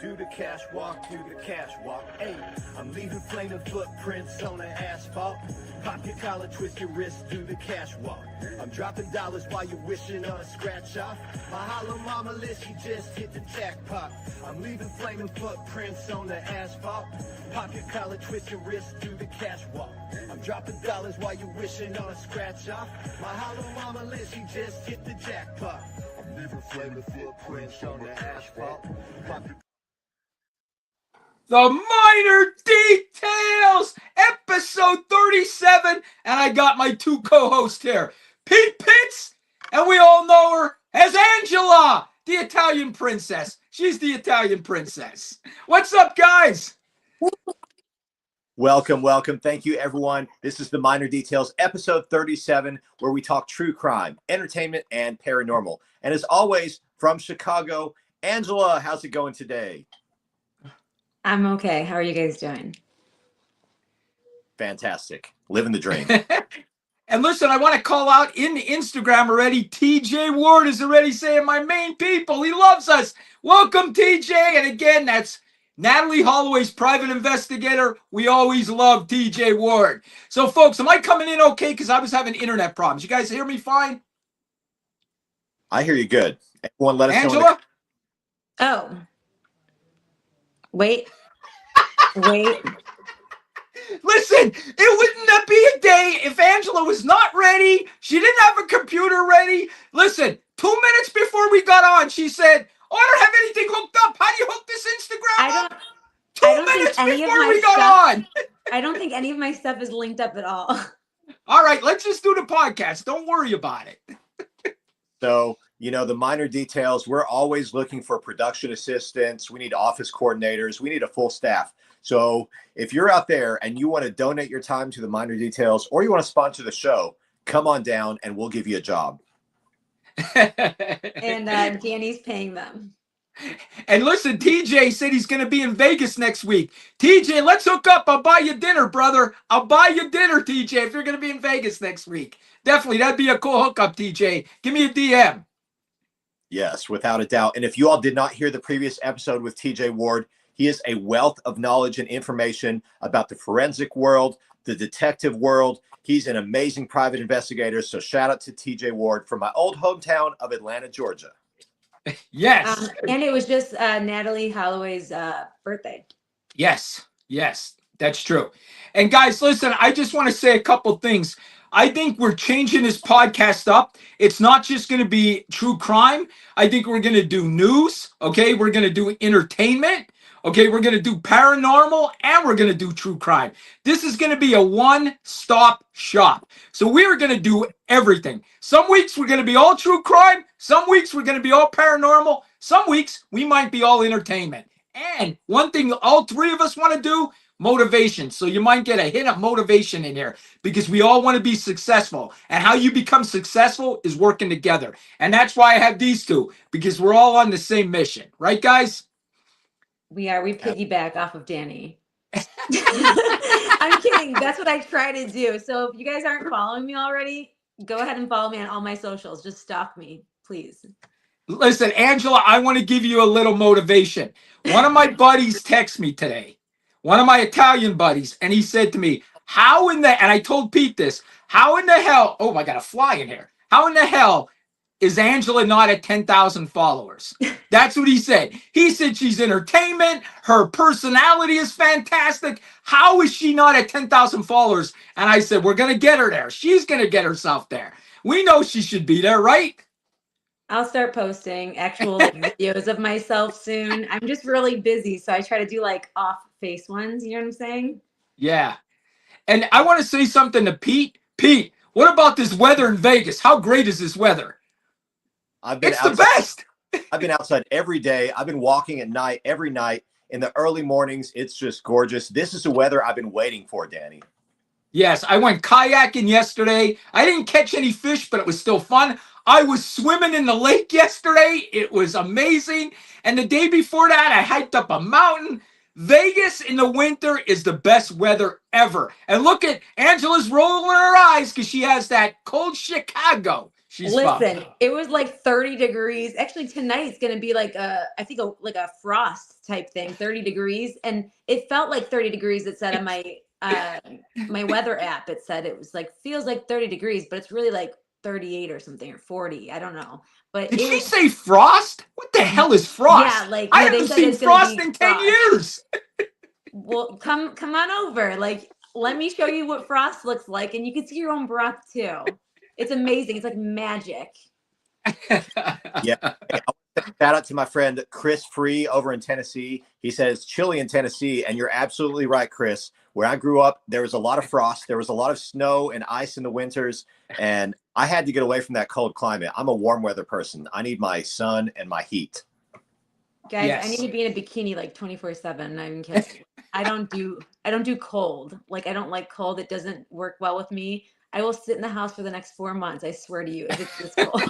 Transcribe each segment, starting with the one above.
Do the cash walk, do the cash walk. Hey, I'm leaving flaming footprints on the asphalt. Pop your collar, twist your wrist, do the cash walk. I'm dropping dollars while you're wishing on a scratch off. My hollow mama list, she just hit the jackpot. I'm leaving flaming footprints on the asphalt. Pop your collar, twist your wrist, do the cash walk. I'm dropping dollars while you're wishing on a scratch off. My hollow mama list, she just hit the jackpot. I'm leaving flaming footprints on the asphalt. Pop your The Minor Details, episode 37, and I got my two co-hosts here, Pete Pitts, and we all know her as Angela, the Italian princess. She's the Italian princess. What's up, guys? Welcome, welcome. Thank you, everyone. This is the Minor Details, episode 37, where we talk true crime, entertainment, and paranormal. And as always, from Chicago, Angela, how's it going today? I'm okay. How are you guys doing? Fantastic. Living the dream. And listen, I want to call out in the Instagram already. TJ Ward is already saying, my main people, he loves us. Welcome, TJ. And again, that's Natalie Holloway's private investigator. We always love TJ Ward. So, folks, am I coming in okay? Because I was having internet problems. You guys hear me fine? I hear you good. Everyone, let us know. Angela? Oh. Wait. Listen, it wouldn't be a day if Angela was not ready. She didn't have a computer ready. Listen, 2 minutes before we got on, she said, oh, I don't have anything hooked up. How do you hook this Instagram up? 2 minutes before we got on. I don't think any of my stuff is linked up at all. All right, let's just do the podcast. Don't worry about it. So, you know, the Minor Details, we're always looking for production assistants. We need office coordinators. We need a full staff. So if you're out there and you want to donate your time to the Minor Details or you want to sponsor the show, come on down and we'll give you a job. And Danny's paying them. And listen, TJ said he's going to be in Vegas next week. TJ, let's hook up. I'll buy you dinner, brother. I'll buy you dinner, TJ, if you're going to be in Vegas next week. Definitely, that'd be a cool hookup, TJ. Give me a DM. Yes, without a doubt. And if you all did not hear the previous episode with TJ Ward, he is a wealth of knowledge and information about the forensic world, the detective world. He's an amazing private investigator. So shout out to TJ Ward from my old hometown of Atlanta, Georgia. Yes. And it was just Natalie Holloway's birthday. Yes, that's true. And guys, listen, I just want to say a couple things. I think we're changing this podcast up. It's not just going to be true crime. I think we're going to do news. Okay. We're going to do entertainment. Okay. We're going to do paranormal and we're going to do true crime. This is going to be a one-stop shop. So we're going to do everything. Some weeks we're going to be all true crime. Some weeks we're going to be all paranormal. Some weeks we might be all entertainment. And one thing all three of us want to do, motivation. So you might get a hint of motivation in here because we all want to be successful. And how you become successful is working together. And that's why I have these two, because we're all on the same mission. Right, guys? We piggyback off of Danny. I'm kidding. That's what I try to do. So if you guys aren't following me already, go ahead and follow me on all my socials. Just stalk me, please. Listen, Angela, I want to give you a little motivation. One of my buddies texted me today, one of my Italian buddies, and he said to me, and I told Pete this, how in the hell, oh, I got a fly in here. How in the hell is Angela not at 10,000 followers? That's what he said. He said she's entertainment. Her personality is fantastic. How is she not at 10,000 followers? And I said, we're going to get her there. She's going to get herself there. We know she should be there, right? I'll start posting actual videos of myself soon. I'm just really busy, so I try to do like off-face ones. You know what I'm saying? Yeah. And I want to say something to Pete. Pete, what about this weather in Vegas? How great is this weather? It's the best. I've been outside every day. I've been walking at night, every night. In the early mornings, it's just gorgeous. This is the weather I've been waiting for, Danny. Yes, I went kayaking yesterday. I didn't catch any fish, but it was still fun. I was swimming in the lake yesterday. It was amazing. And the day before that, I hiked up a mountain. Vegas in the winter is the best weather ever. And look at Angela's rolling her eyes because she has that cold Chicago. She's fun. Listen, it was like 30 degrees. Actually, tonight's gonna be like I think like a frost type thing, 30 degrees, and it felt like 30 degrees. It said on my weather app. It said it was like feels like 30 degrees, but it's really like 38 or something or 40. I don't know. But Did it she was, say frost? What the hell is frost? Yeah, like I no, they haven't said seen it's gonna frost be in 10 frost. years. Well, come on over. Like, let me show you what frost looks like, and you can see your own breath too. It's amazing. It's like magic. Yeah. Hey, shout out to my friend Chris Free over in Tennessee. He says chilly in Tennessee, and you're absolutely right, Chris. Where I grew up, there was a lot of frost. There was a lot of snow and ice in the winters, and I had to get away from that cold climate. I'm a warm weather person. I need my sun and my heat. Guys, Yes. I need to be in a bikini like 24/7. Not even kidding. I don't do cold. Like, I don't like cold. It doesn't work well with me. I will sit in the house for the next 4 months. I swear to you, if it's this cold.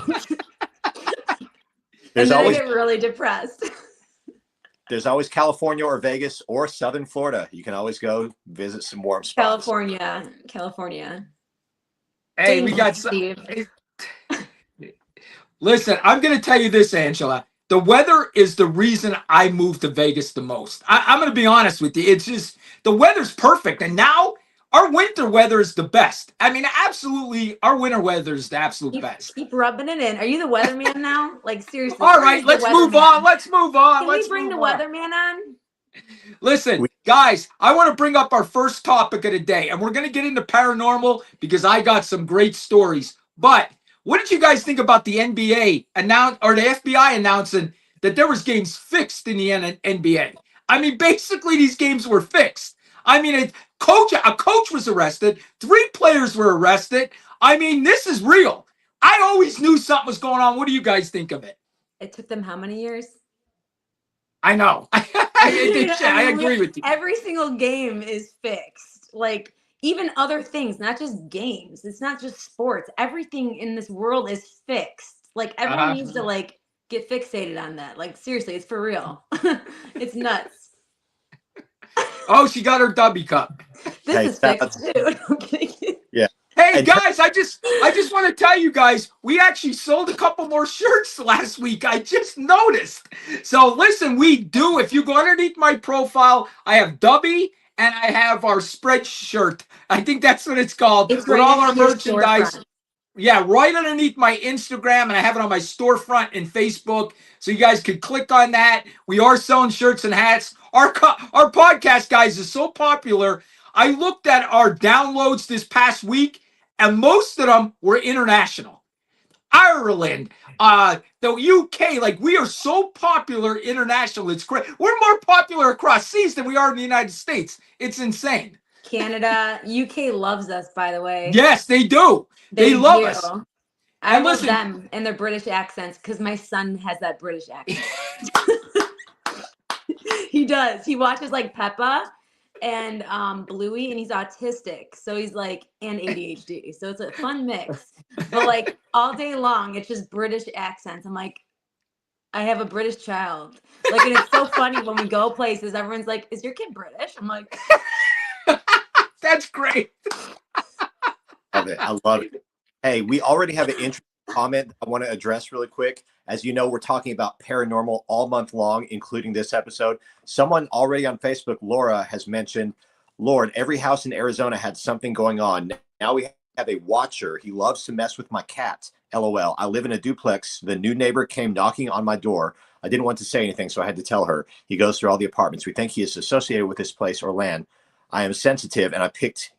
There's and then always I get really depressed. there's always California or Vegas or Southern Florida. You can always go visit some warm spots. California. Hey, we got Steve. Listen, I'm going to tell you this, Angela. The weather is the reason I moved to Vegas the most. I'm going to be honest with you. It's just the weather's perfect. And now our winter weather is the best. I mean, absolutely, our winter weather is the absolute best. Keep rubbing it in. Are you the weatherman now? Like, seriously. All right, let's move on. Let's move on. Can we bring the weatherman on? Listen, guys, I want to bring up our first topic of the day, and we're going to get into paranormal because I got some great stories. But what did you guys think about the NBA the FBI announcing that there was games fixed in the NBA? I mean, basically, these games were fixed. I mean, a coach was arrested. 3 players were arrested. I mean, this is real. I always knew something was going on. What do you guys think of it? It took them how many years? I know. I agree with you. Every single game is fixed. Like, even other things, not just games. It's not just sports. Everything in this world is fixed. Like, everyone needs to like get fixated on that. Like, seriously, it's for real. It's nuts. Oh, she got her Dubby cup. This is fixed too. Yeah. Hey guys, I just want to tell you guys, we actually sold a couple more shirts last week. I just noticed. So listen, we do. If you go underneath my profile, I have Dubby and I have our spread shirt. I think that's what it's called. It's with right all our on your merchandise. storefront. Yeah, right underneath my Instagram, and I have it on my storefront and Facebook, so you guys can click on that. We are selling shirts and hats. Our podcast, guys, is so popular. I looked at our downloads this past week, and most of them were international. Ireland, the UK, like we are so popular international. It's great. We're more popular across seas than we are in the United States. It's insane. Canada, UK loves us, by the way. Yes, they do. They love us. I And love listen- them and their British accents because my son has that British accent. He does. He watches like Peppa and Bluey, and he's autistic. So he's like, and ADHD. So it's a fun mix. But like all day long, it's just British accents. I'm like, I have a British child. Like, and it's so funny when we go places, everyone's like, is your kid British? I'm like, That's great. Love it. I love it. Hey, we already have an interesting comment I want to address really quick. As you know, we're talking about paranormal all month long, including this episode. Someone already on Facebook, Laura, has mentioned, Lord, every house in Arizona had something going on. Now we have a watcher. He loves to mess with my cat. LOL. I live in a duplex. The new neighbor came knocking on my door. I didn't want to say anything, so I had to tell her. He goes through all the apartments. We think he is associated with this place or land. I am sensitive, and I picked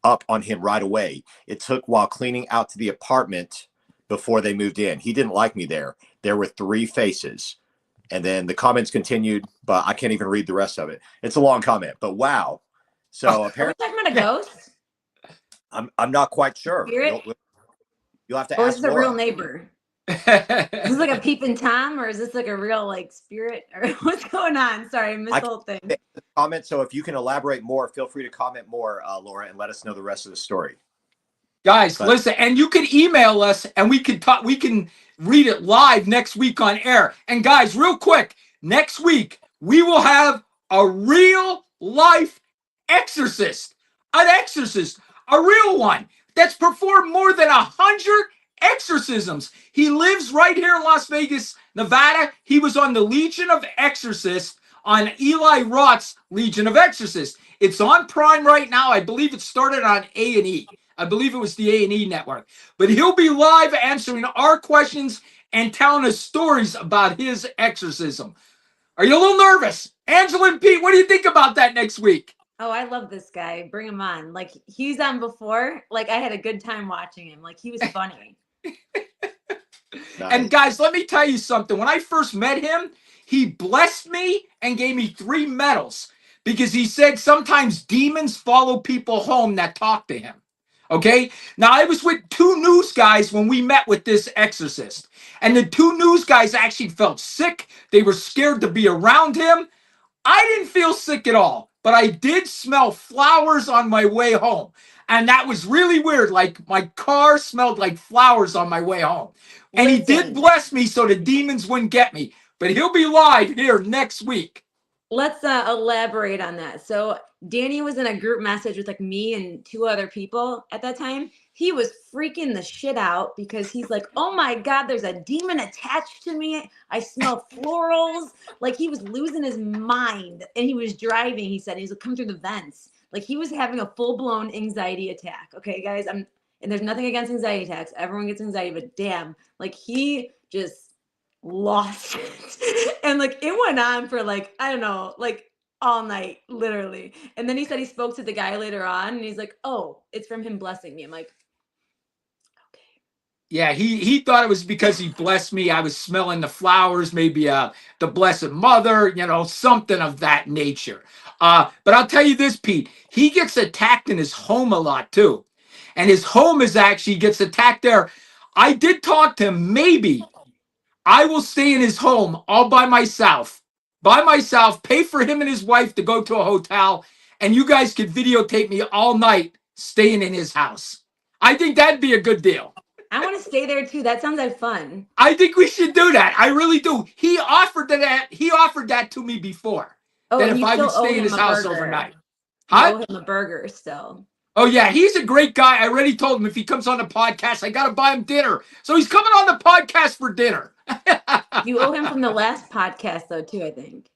up on him right away. It took while cleaning out to the apartment before they moved in. He didn't like me there. There were 3 faces. And then the comments continued, but I can't even read the rest of it. It's a long comment, but wow. So are we apparently talking about a ghost? I'm not quite sure. Spirit? You'll have to Or ask is this a Laura. real neighbor? Is this like a peeping Tom, or is this like a real like spirit? Or what's going on? Sorry, I missed the whole thing. Comment. So if you can elaborate more, feel free to comment more, Laura, and let us know the rest of the story. Guys, listen, and you can email us and we can talk, we can read it live next week on air. And guys, real quick, next week we will have a real life exorcist, a real one that's performed more than exorcisms. He lives right here in Las Vegas, Nevada. He was on the Legion of Exorcists, on Eli Roth's Legion of Exorcists. It's on Prime right now. I believe it started on A&E. I believe it was the A&E network. But he'll be live answering our questions and telling us stories about his exorcism. Are you a little nervous? Angela and Pete, what do you think about that next week? Oh, I love this guy. Bring him on. Like, he's on before. Like, I had a good time watching him. Like, he was funny. Nice. And guys, let me tell you something. When I first met him, he blessed me and gave me 3 medals because he said sometimes demons follow people home that talk to him. Okay? Now, I was with 2 news guys when we met with this exorcist. And the 2 news guys actually felt sick. They were scared to be around him. I didn't feel sick at all, but I did smell flowers on my way home. And that was really weird. Like, my car smelled like flowers on my way home. And he did bless me so the demons wouldn't get me. But he'll be live here next week. Let's elaborate on that. So Danny was in a group message with like me and 2 other people at that time. He was freaking the shit out because he's like, oh my God, there's a demon attached to me. I smell florals. Like, he was losing his mind, and he was driving. He said he's like, come through the vents. Like, he was having a full-blown anxiety attack. Okay, guys, and there's nothing against anxiety attacks. Everyone gets anxiety, but damn, like, he just lost it. And like, it went on for like, I don't know, like all night, literally. And then he said he spoke to the guy later on, and he's like, oh, it's from him blessing me. I'm like, okay. Yeah, he thought it was because he blessed me. I was smelling the flowers, maybe the Blessed Mother, something of that nature. But I'll tell you this, Pete, he gets attacked in his home a lot too. And his home gets attacked there. I did talk to him. Maybe I will stay in his home all by myself, pay for him and his wife to go to a hotel, and you guys could videotape me all night staying in his house. I think that'd be a good deal. I want to stay there too. That sounds like fun. I think we should do that. I really do. He offered that to me before. Oh, that and if you I still would owe stay in him his a house burger. overnight. You Huh? owe him a burger still. Oh, yeah. He's a great guy. I already told him if he comes on the podcast, I got to buy him dinner. So he's coming on the podcast for dinner. You owe him from the last podcast, though, too, I think.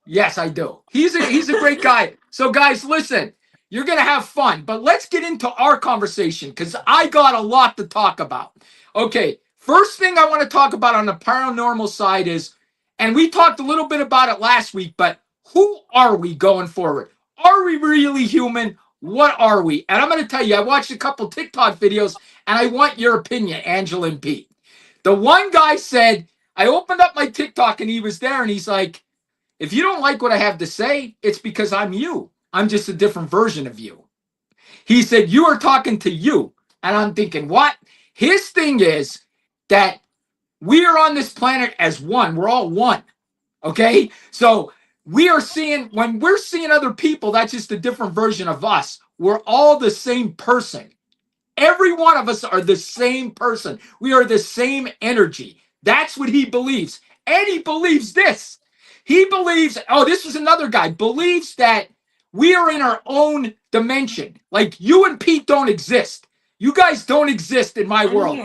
Yes, I do. He's a great guy. So, guys, listen, you're going to have fun. But let's get into our conversation because I got a lot to talk about. Okay, first thing I want to talk about on the paranormal side is, and we talked a little bit about it last week, but who are we going forward? Are we really human? What are we? And I'm going to tell you, I watched a couple TikTok videos, and I want your opinion, Angela and Pete. The one guy said, I opened up my TikTok, and he was there, and he's like, if you don't like what I have to say, it's because I'm you. I'm just a different version of you. He said, you are talking to you. And I'm thinking, what? His thing is that we are on this planet as one. We're all one. Okay? So when we're seeing other people, that's just a different version of us. We're all the same person. Every one of us are the same person. We are the same energy. That's what he believes. And he believes this. He believes, this was another guy, believes that we are in our own dimension. Like, you and Pete don't exist. You guys don't exist in my world.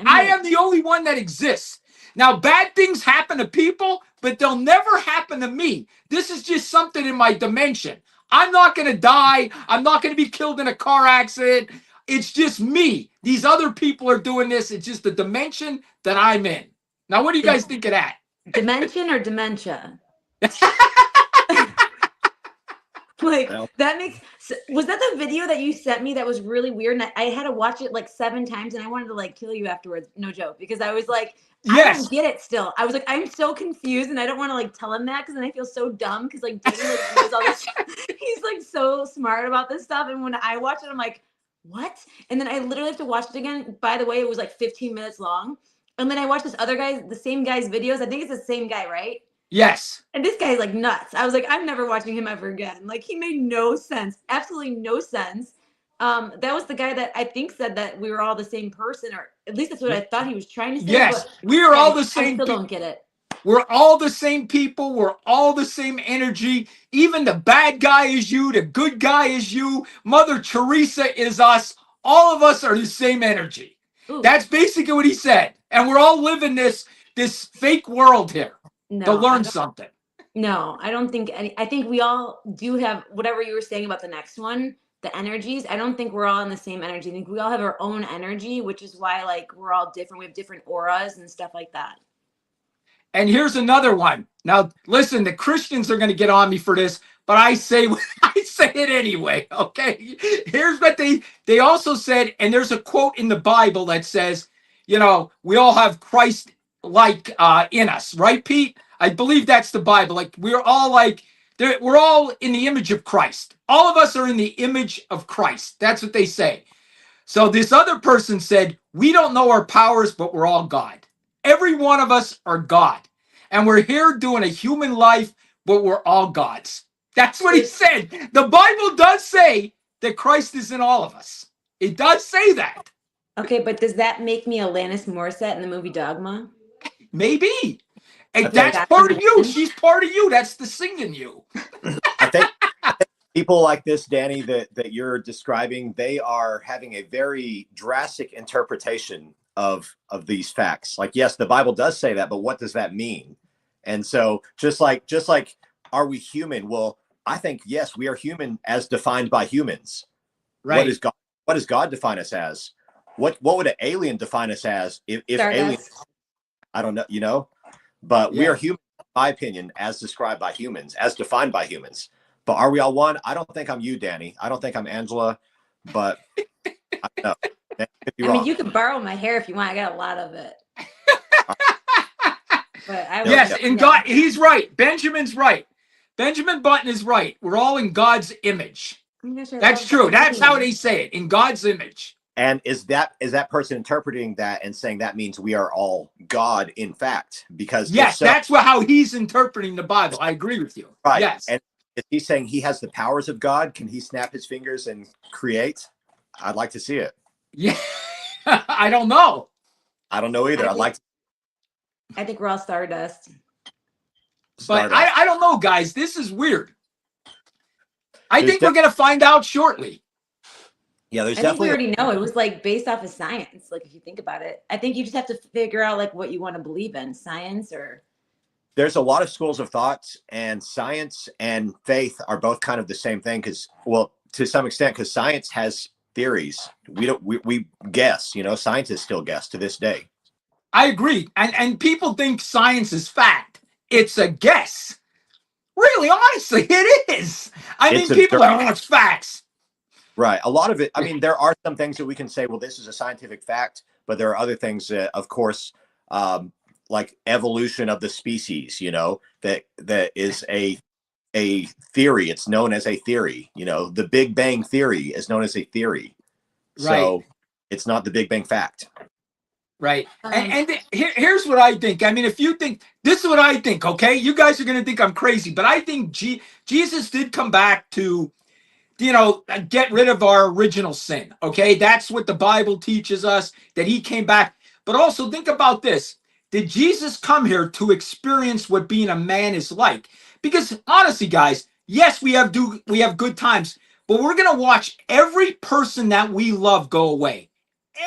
I am the only one that exists. Now, bad things happen to people, but they'll never happen to me. This is just something in my dimension. I'm not going to die. I'm not going to be killed in a car accident. It's just me. These other people are doing this. It's just the dimension that I'm in. Now, what do you guys think of that? Dimension or dementia? Like, that makes, was that the video that you sent me that was really weird? And I had to watch it like 7 times, and I wanted to like kill you afterwards. No joke. Because I was like, I don't get it still. I was like, I'm so confused, and I don't want to like tell him that because then I feel so dumb because like Danny like knows all this. He's like so smart about this stuff. And when I watch it, I'm like, what? And then I literally have to watch it again. By the way, it was like 15 minutes long. And then I watched this other guy, the same guy's videos. I think it's the same guy, right? Yes. And this guy's like nuts. I was like, I'm never watching him ever again. Like, he made no sense. Absolutely no sense. That was the guy that I think said that we were all the same person, or at least that's what I thought he was trying to say. Yes, we are all the same. I still don't get it. We're all the same people. We're all the same energy. Even the bad guy is you. The good guy is you. Mother Teresa is us. All of us are the same energy. Ooh, That's basically what he said. And we're all living this fake world here to no, learn something. no, I don't think any. I think we all do have whatever you were saying about the next one, the energies. I don't think we're all in the same energy. I think we all have our own energy, which is why like we're all different. We have different auras and stuff like that. And here's another one. Now, listen, the Christians are going to get on me for this, but I say I say it anyway. Okay. Here's what they also said, and there's a quote in the Bible that says, we all have Christ like in us, right, Pete? I believe that's the Bible. Like we're all we're all in the image of Christ. All of us are in the image of Christ. That's what they say. So this other person said, we don't know our powers, but we're all God. Every one of us are God. And we're here doing a human life, but we're all gods. That's what he said. The Bible does say that Christ is in all of us. It does say that. Okay, but does that make me Alanis Morissette in the movie Dogma? Maybe. And I that's think- part of you. She's part of you. That's the singing you. I think people like this, Danny, that you're describing, they are having a very drastic interpretation of these facts. Like, yes, the Bible does say that, but what does that mean? And so just like, are we human? Well, I think, yes, we are human as defined by humans. Right. What does God define us as? What would an alien define us as if aliens? I don't know, but we are human, in my opinion, as described by humans, as defined by humans. But are we all one? I don't think I'm you, Danny. I don't think I'm Angela, but I don't know. I mean, you can borrow my hair if you want. I got a lot of it. But Yes, and God, he's right. Benjamin's right. Benjamin Button is right. We're all in God's image. That's true. That's how they say it, in God's image. And is that person interpreting that and saying that means we are all God, in fact? Because yes, that's how he's interpreting the Bible. I agree with you. Right. Yes. And is he saying he has the powers of God? Can he snap his fingers and create? I'd like to see it. Yeah. I don't know. I don't know either. I think we're all stardust. But I don't know, guys. This is weird. I think we're going to find out shortly. Yeah, I think we already know. It was like based off of science. Like if you think about it, I think you just have to figure out like what you want to believe in, science or. There's a lot of schools of thought, and science and faith are both kind of the same thing. Because, well, to some extent, because science has theories. We guess. Scientists still guess to this day. I agree, and people think science is fact. It's a guess. Really, honestly, it is. I mean, people are, it's facts. Right. A lot of it. I mean, there are some things that we can say, well, this is a scientific fact, but there are other things that, of course, like evolution of the species, that is a theory. It's known as a theory. The Big Bang Theory is known as a theory. Right. So it's not the Big Bang fact. Right. And here's what I think. I mean, if you think, this is what I think, okay? You guys are going to think I'm crazy, but I think Jesus did come back to, get rid of our original sin, okay? That's what the Bible teaches us, that he came back. But also think about this. Did Jesus come here to experience what being a man is like? Because honestly, guys, yes, we have good times, but we're going to watch every person that we love go away.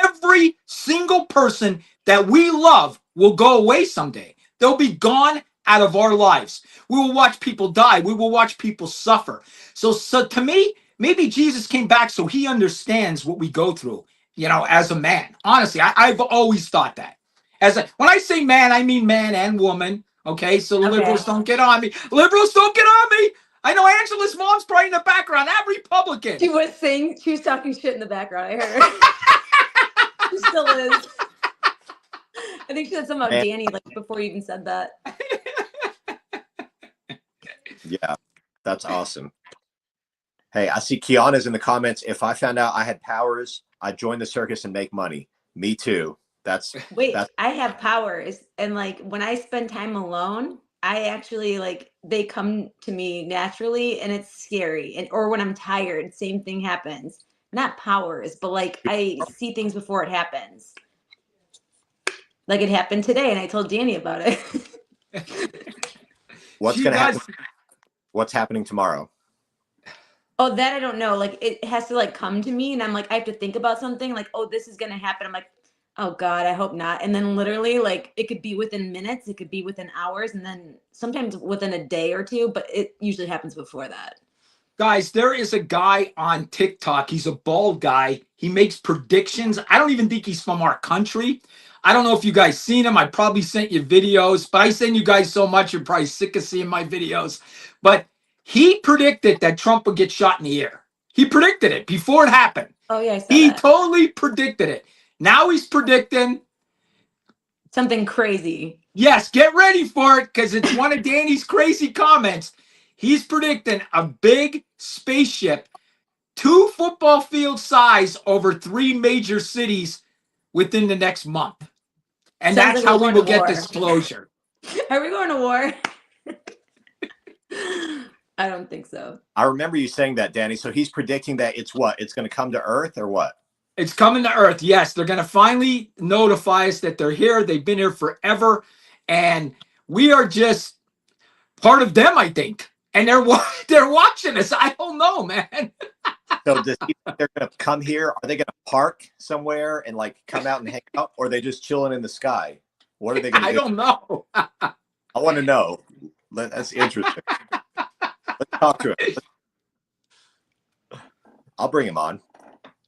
Every single person that we love will go away someday. They'll be gone out of our lives. We will watch people die. We will watch people suffer. So to me, maybe Jesus came back so he understands what we go through, as a man. Honestly, I've always thought that. When I say man, I mean man and woman. Okay, so liberals don't get on me. Liberals don't get on me. I know Angela's mom's probably in the background. That Republican. She was talking shit in the background. I heard her. She still is. I think she said something about Danny like before you even said that. Yeah, that's awesome. Hey, I see Kiana's in the comments. If I found out I had powers, I'd join the circus and make money. Me too. I have powers, and like when I spend time alone, I actually they come to me naturally, and it's scary. Or when I'm tired, same thing happens. Not powers, but I see things before it happens. Like it happened today, and I told Danny about it. What's going to happen? What's happening tomorrow? Oh, that I don't know. It has to come to me, and I'm I have to think about something. Oh, this is going to happen. I'm Oh God, I hope not. And then literally, like, it could be within minutes, it could be within hours, and then sometimes within a day or two, but it usually happens before that. Guys, there is a guy on TikTok. He's a bald guy. He makes predictions. I don't even think he's from our country. I don't know if you guys seen him. I probably sent you videos, but I send you guys so much, you're probably sick of seeing my videos. But he predicted that Trump would get shot in the air. He predicted it before it happened. Oh yeah, I saw He that. totally predicted it. Now he's predicting. Something crazy. Yes, get ready for it because it's one of Danny's crazy comments. He's predicting a big spaceship, 2 football field size over 3 major cities within the next month. And Sounds that's like how we're we going will to get war. disclosure. Are we going to war? I don't think so. I remember you saying that, Danny. So he's predicting that it's what? It's going to come to Earth or what? It's coming to Earth. Yes, they're going to finally notify us that they're here. They've been here forever. And we are just part of them, I think. And they're watching us. I don't know, man. So does he think they're going to come here? Are they going to park somewhere and like come out and hang out? Or are they just chilling in the sky? What are they going to I do? don't know. I want to know. That's interesting. Let's talk to him. I'll bring him on.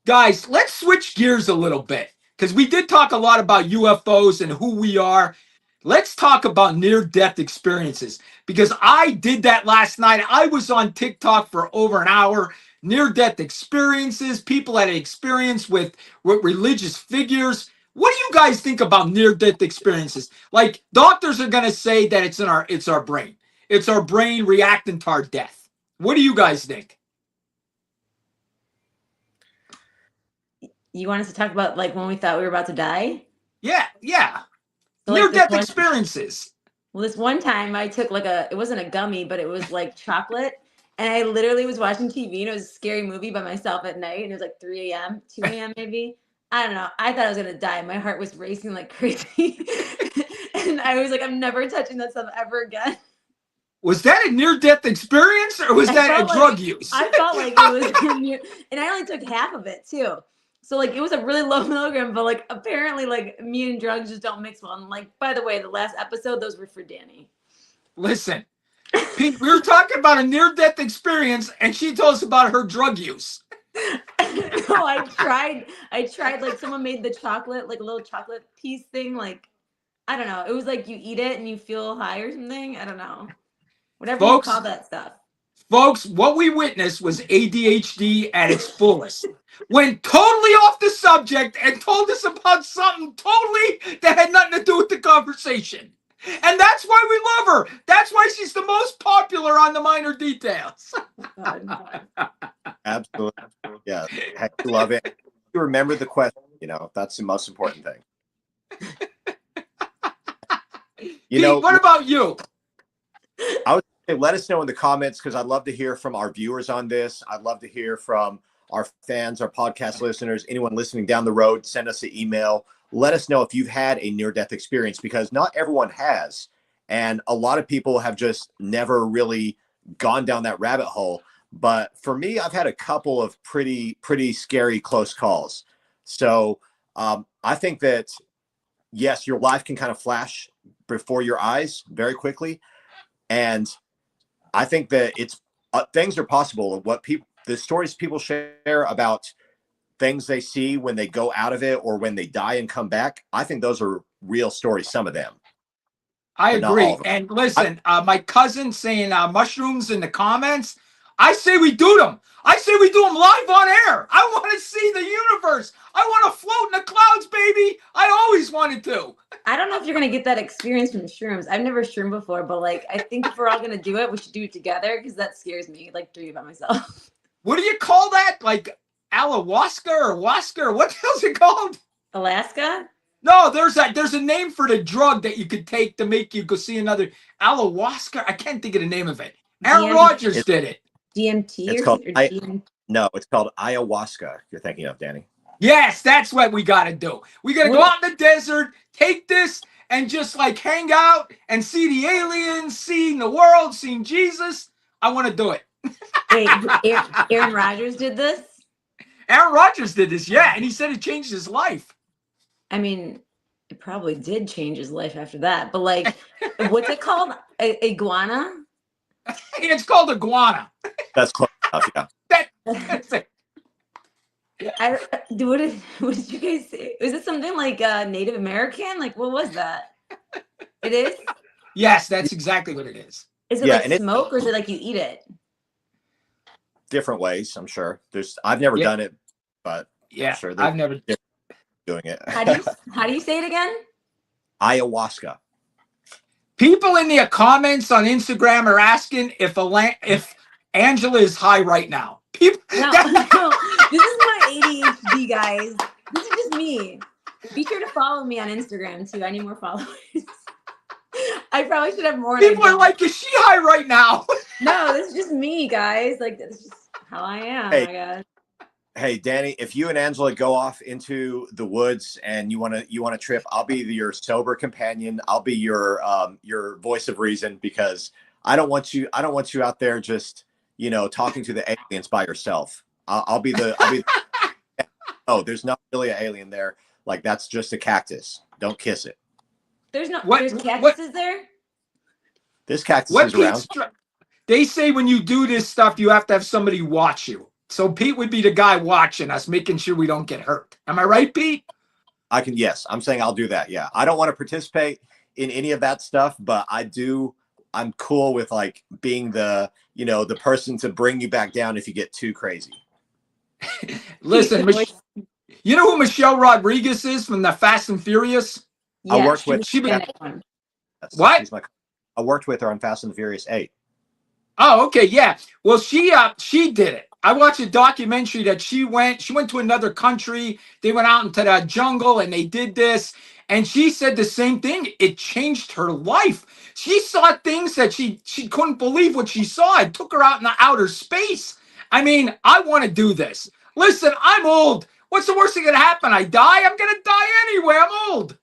Guys, let's switch gears a little bit because we did talk a lot about UFOs and who we are. Let's talk about near-death experiences because I did that last night. I was on TikTok for over an hour. Near-death experiences, people had experience with religious figures. What do you guys think about near-death experiences? Like doctors are going to say that it's our brain. It's our brain reacting to our death. What do you guys think? You want us to talk about like when we thought we were about to die? Yeah. So, like, Near-death this one- experiences. Well, this one time I took like it wasn't a gummy, but it was like chocolate. And I literally was watching TV and it was a scary movie by myself at night. And it was like 3 a.m., 2 a.m. maybe. I don't know. I thought I was going to die. My heart was racing like crazy. And I was like, I'm never touching that stuff ever again. Was that a near-death experience or was I that a felt like- drug use? I felt like it was near, and I only took half of it too. So like it was a really low milligram, but like apparently like me and drugs just don't mix well. And like, by the way, the last episode, those were for Danny. Listen, Pete, we were talking about a near-death experience and she told us about her drug use. No, I tried like someone made the chocolate, like a little chocolate piece thing. Like, I don't know. It was like you eat it and you feel high or something. I don't know. Whatever Folks, you call that stuff. Folks, what we witnessed was ADHD at its fullest. Went totally off the subject and told us about something totally that had nothing to do with the conversation. And that's why we love her. That's why she's the most popular on the Minor Details. God. Absolutely. Yeah. Heck, I love it. You remember the question, that's the most important thing. Pete, what about you? Hey, let us know in the comments because I'd love to hear from our viewers on this. I'd love to hear from our fans, our podcast listeners, anyone listening down the road. Send us an email. Let us know if you've had a near-death experience because not everyone has. And a lot of people have just never really gone down that rabbit hole. But for me, I've had a couple of pretty scary close calls. So I think that, yes, your life can kind of flash before your eyes very quickly. And I think that it's things are possible. The stories people share about things they see when they go out of it or when they die and come back. I think those are real stories. Some of them. I But not agree. all of them. And listen, my cousin saying mushrooms in the comments. I say we do them. I say we do them live on air. I want to see the universe. I want to float in the clouds, baby. I always wanted to. I don't know if you're gonna get that experience from shrooms. I've never shroomed before, but like I think if we're all gonna do it, we should do it together because that scares me. Like doing it by myself. What do you call that? Like ayahuasca or waska? What the hell's it called? Alaska? No, there's a name for the drug that you could take to make you go see another ayahuasca. I can't think of the name of it. Aaron DMT. Rodgers did it. DMT It's or called something? Or DMT? No, it's called ayahuasca. You're thinking of, Danny. Yes, that's what we got to do. We got to go out in the desert, take this, and just like hang out and see the aliens, seeing the world, seeing Jesus. I want to do it. Wait, Aaron Rodgers did this? Aaron Rodgers did this, yeah, and he said it changed his life. I mean, it probably did change his life after that. But like, what's it called? Iguana? It's called iguana. That's close enough. Yeah. That's it. What did you guys say? Was it something like Native American? Like, what was that? It is? Yes, that's exactly what it is. Is it Yeah, like and smoke or is it like you eat it? Different ways, I'm sure. I've never Yeah. done it, but Yeah, I'm sure they're I've never. doing it. How do you say it again? Ayahuasca. People in the comments on Instagram are asking if Angela is high right now. People, No, no. This is my ADHD, guys. This is just me. Be sure to follow me on Instagram too. I need more followers. I probably should have more. and I people are don't. like, is she high right now? No, this is just me, guys. Like, this is just how I am. Hey. I guess. Hey, Danny, if you and Angela go off into the woods and you want to trip, I'll be your sober companion. I'll be your voice of reason, because I don't want you out there just, talking to the aliens by yourself. I'll be the oh, there's not really an alien there. Like, that's just a cactus. Don't kiss it. There's What- cactuses there. This cactus What is around. Pete's they say when you do this stuff, you have to have somebody watch you. So Pete would be the guy watching us, making sure we don't get hurt. Am I right, Pete? Yes, I'm saying I'll do that. Yeah. I don't want to participate in any of that stuff, but I'm cool with like being the person to bring you back down if you get too crazy. Listen, you know who Michelle Rodriguez is from the Fast and Furious? I Yeah, worked she with- was she in was- that one. What? I worked with her on Fast and the Furious 8. Oh, okay, yeah. Well, she did it. I watched a documentary that she went to another country. They went out into the jungle and they did this. And she said the same thing. It changed her life. She saw things that she couldn't believe what she saw. It took her out in the outer space. I mean, I want to do this. Listen, I'm old. What's the worst thing that can happen? I die? I'm going to die anyway. I'm old.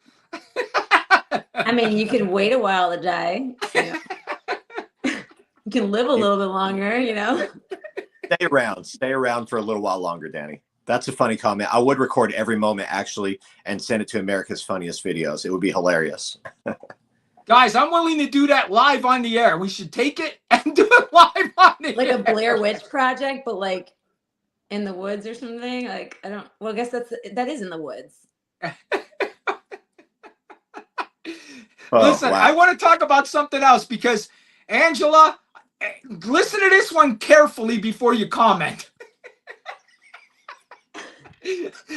I mean, you can wait a while to die. You can live a little bit longer. Stay around for a little while longer, Danny. That's a funny comment. I would record every moment actually and send it to America's Funniest Videos. It would be hilarious. Guys, I'm willing to do that live on the air. We should take it and do it live on the Like air. a Blair Witch Project, but like in the woods or something. Like, I don't. Well, I guess that is in the woods. Oh, Listen, wow. I want to talk about something else because Angela, listen to this one carefully before you comment.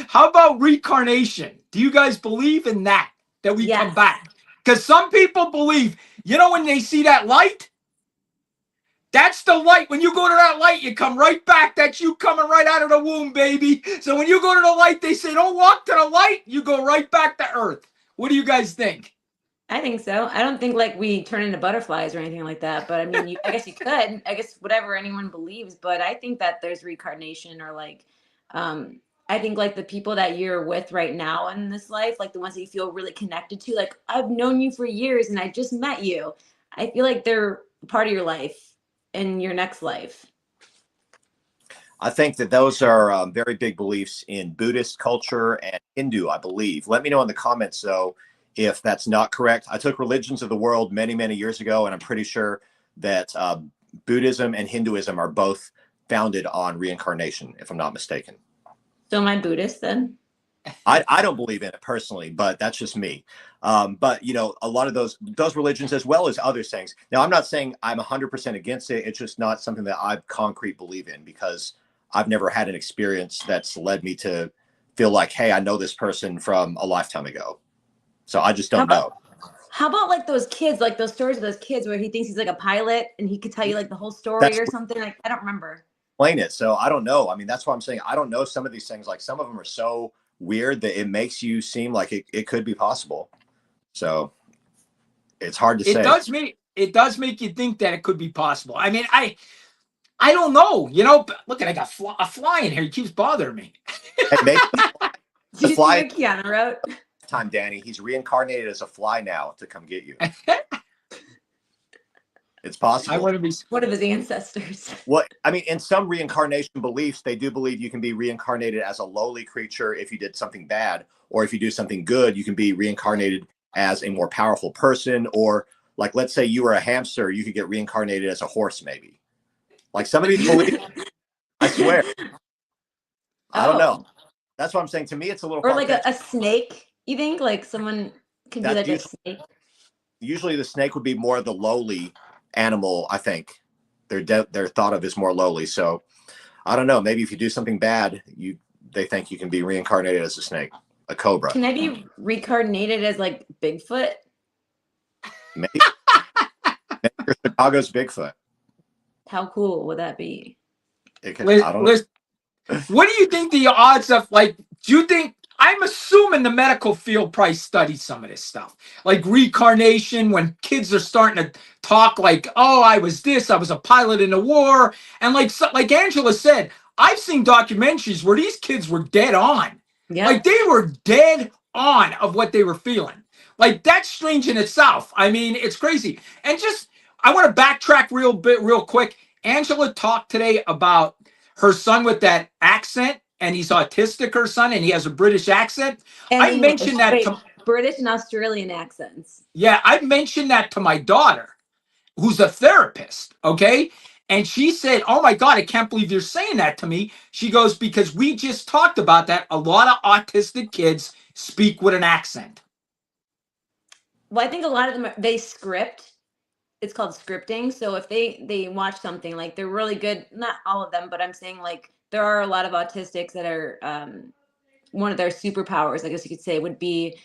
How about reincarnation? Do you guys believe in that we come Yes. back? Because some people believe, when they see that light, that's the light. When you go to that light, you come right back. That's you coming right out of the womb, baby. So when you go to the light, they say, don't walk to the light. You go right back to earth. What do you guys think? I think so. I don't think like we turn into butterflies or anything like that. But I mean, I guess you could. I guess whatever anyone believes. But I think that there's reincarnation or like, I think like the people that you're with right now in this life, like the ones that you feel really connected to, like I've known you for years and I just met you. I feel like they're part of your life in your next life. I think that those are very big beliefs in Buddhist culture and Hindu, I believe. Let me know in the comments, though, if that's not correct. I took Religions of the World many, many years ago, and I'm pretty sure that Buddhism and Hinduism are both founded on reincarnation, if I'm not mistaken. So am I Buddhist then? I don't believe in it personally, but that's just me. But a lot of those religions, as well as other things. Now, I'm not saying I'm 100% against it. It's just not something that I concrete believe in, because I've never had an experience that's led me to feel like, hey, I know this person from a lifetime ago. So I just don't know. How about like those kids, like those stories of those kids where he thinks he's like a pilot and he could tell you like the whole story or something? Like, I don't remember. Explain it. So I don't know. I mean, that's what I'm saying. I don't know some of these things. Like, some of them are so weird that it makes you seem like it could be possible. So it's hard to say. It does make you think that it could be possible. I mean, I don't know. Look, I got a fly in here. He keeps bothering me. Maybe Did you fly- see what Keanu wrote? time, Danny. He's reincarnated as a fly now to come get you. It's I possible. want to be. One of his ancestors. Well, I mean, in some reincarnation beliefs, they do believe you can be reincarnated as a lowly creature if you did something bad, or if you do something good, you can be reincarnated as a more powerful person. Or like, let's say you were a hamster, you could get reincarnated as a horse, maybe. Like some of these beliefs, I swear. I don't know. That's what I'm saying. To me, it's a little Or like far-fetched. a snake. You think like someone can be That's like a snake? Usually the snake would be more the lowly animal. I think they're thought of as more lowly. So I don't know. Maybe if you do something bad, they think you can be reincarnated as a snake, a cobra. Can I be reincarnated as like Bigfoot? Maybe, maybe you're Chicago's Bigfoot. How cool would that be? I don't know. Liz, what do you think the odds of, like, do you think, I'm assuming the medical field probably studies some of this stuff, like reincarnation, when kids are starting to talk like, oh, I was this, I was a pilot in the war. And like Angela said, I've seen documentaries where these kids were dead on. Yeah. Like they were dead on of what they were feeling. Like that's strange in itself. I mean, it's crazy. And just, I want to backtrack real quick. Angela talked today about her son with that accent, and he's autistic, her son, and he has a British accent. And I mentioned that wait, to, British and Australian accents. yeah, I mentioned that to my daughter, who's a therapist, okay? And she said, oh my God, I can't believe you're saying that to me. She goes, because we just talked about that. A lot of autistic kids speak with an accent. Well, I think a lot of them, they script. It's called scripting. So if they watch something, like they're really good, not all of them, but I'm saying like there are a lot of autistics that are one of their superpowers, I guess you could say, would be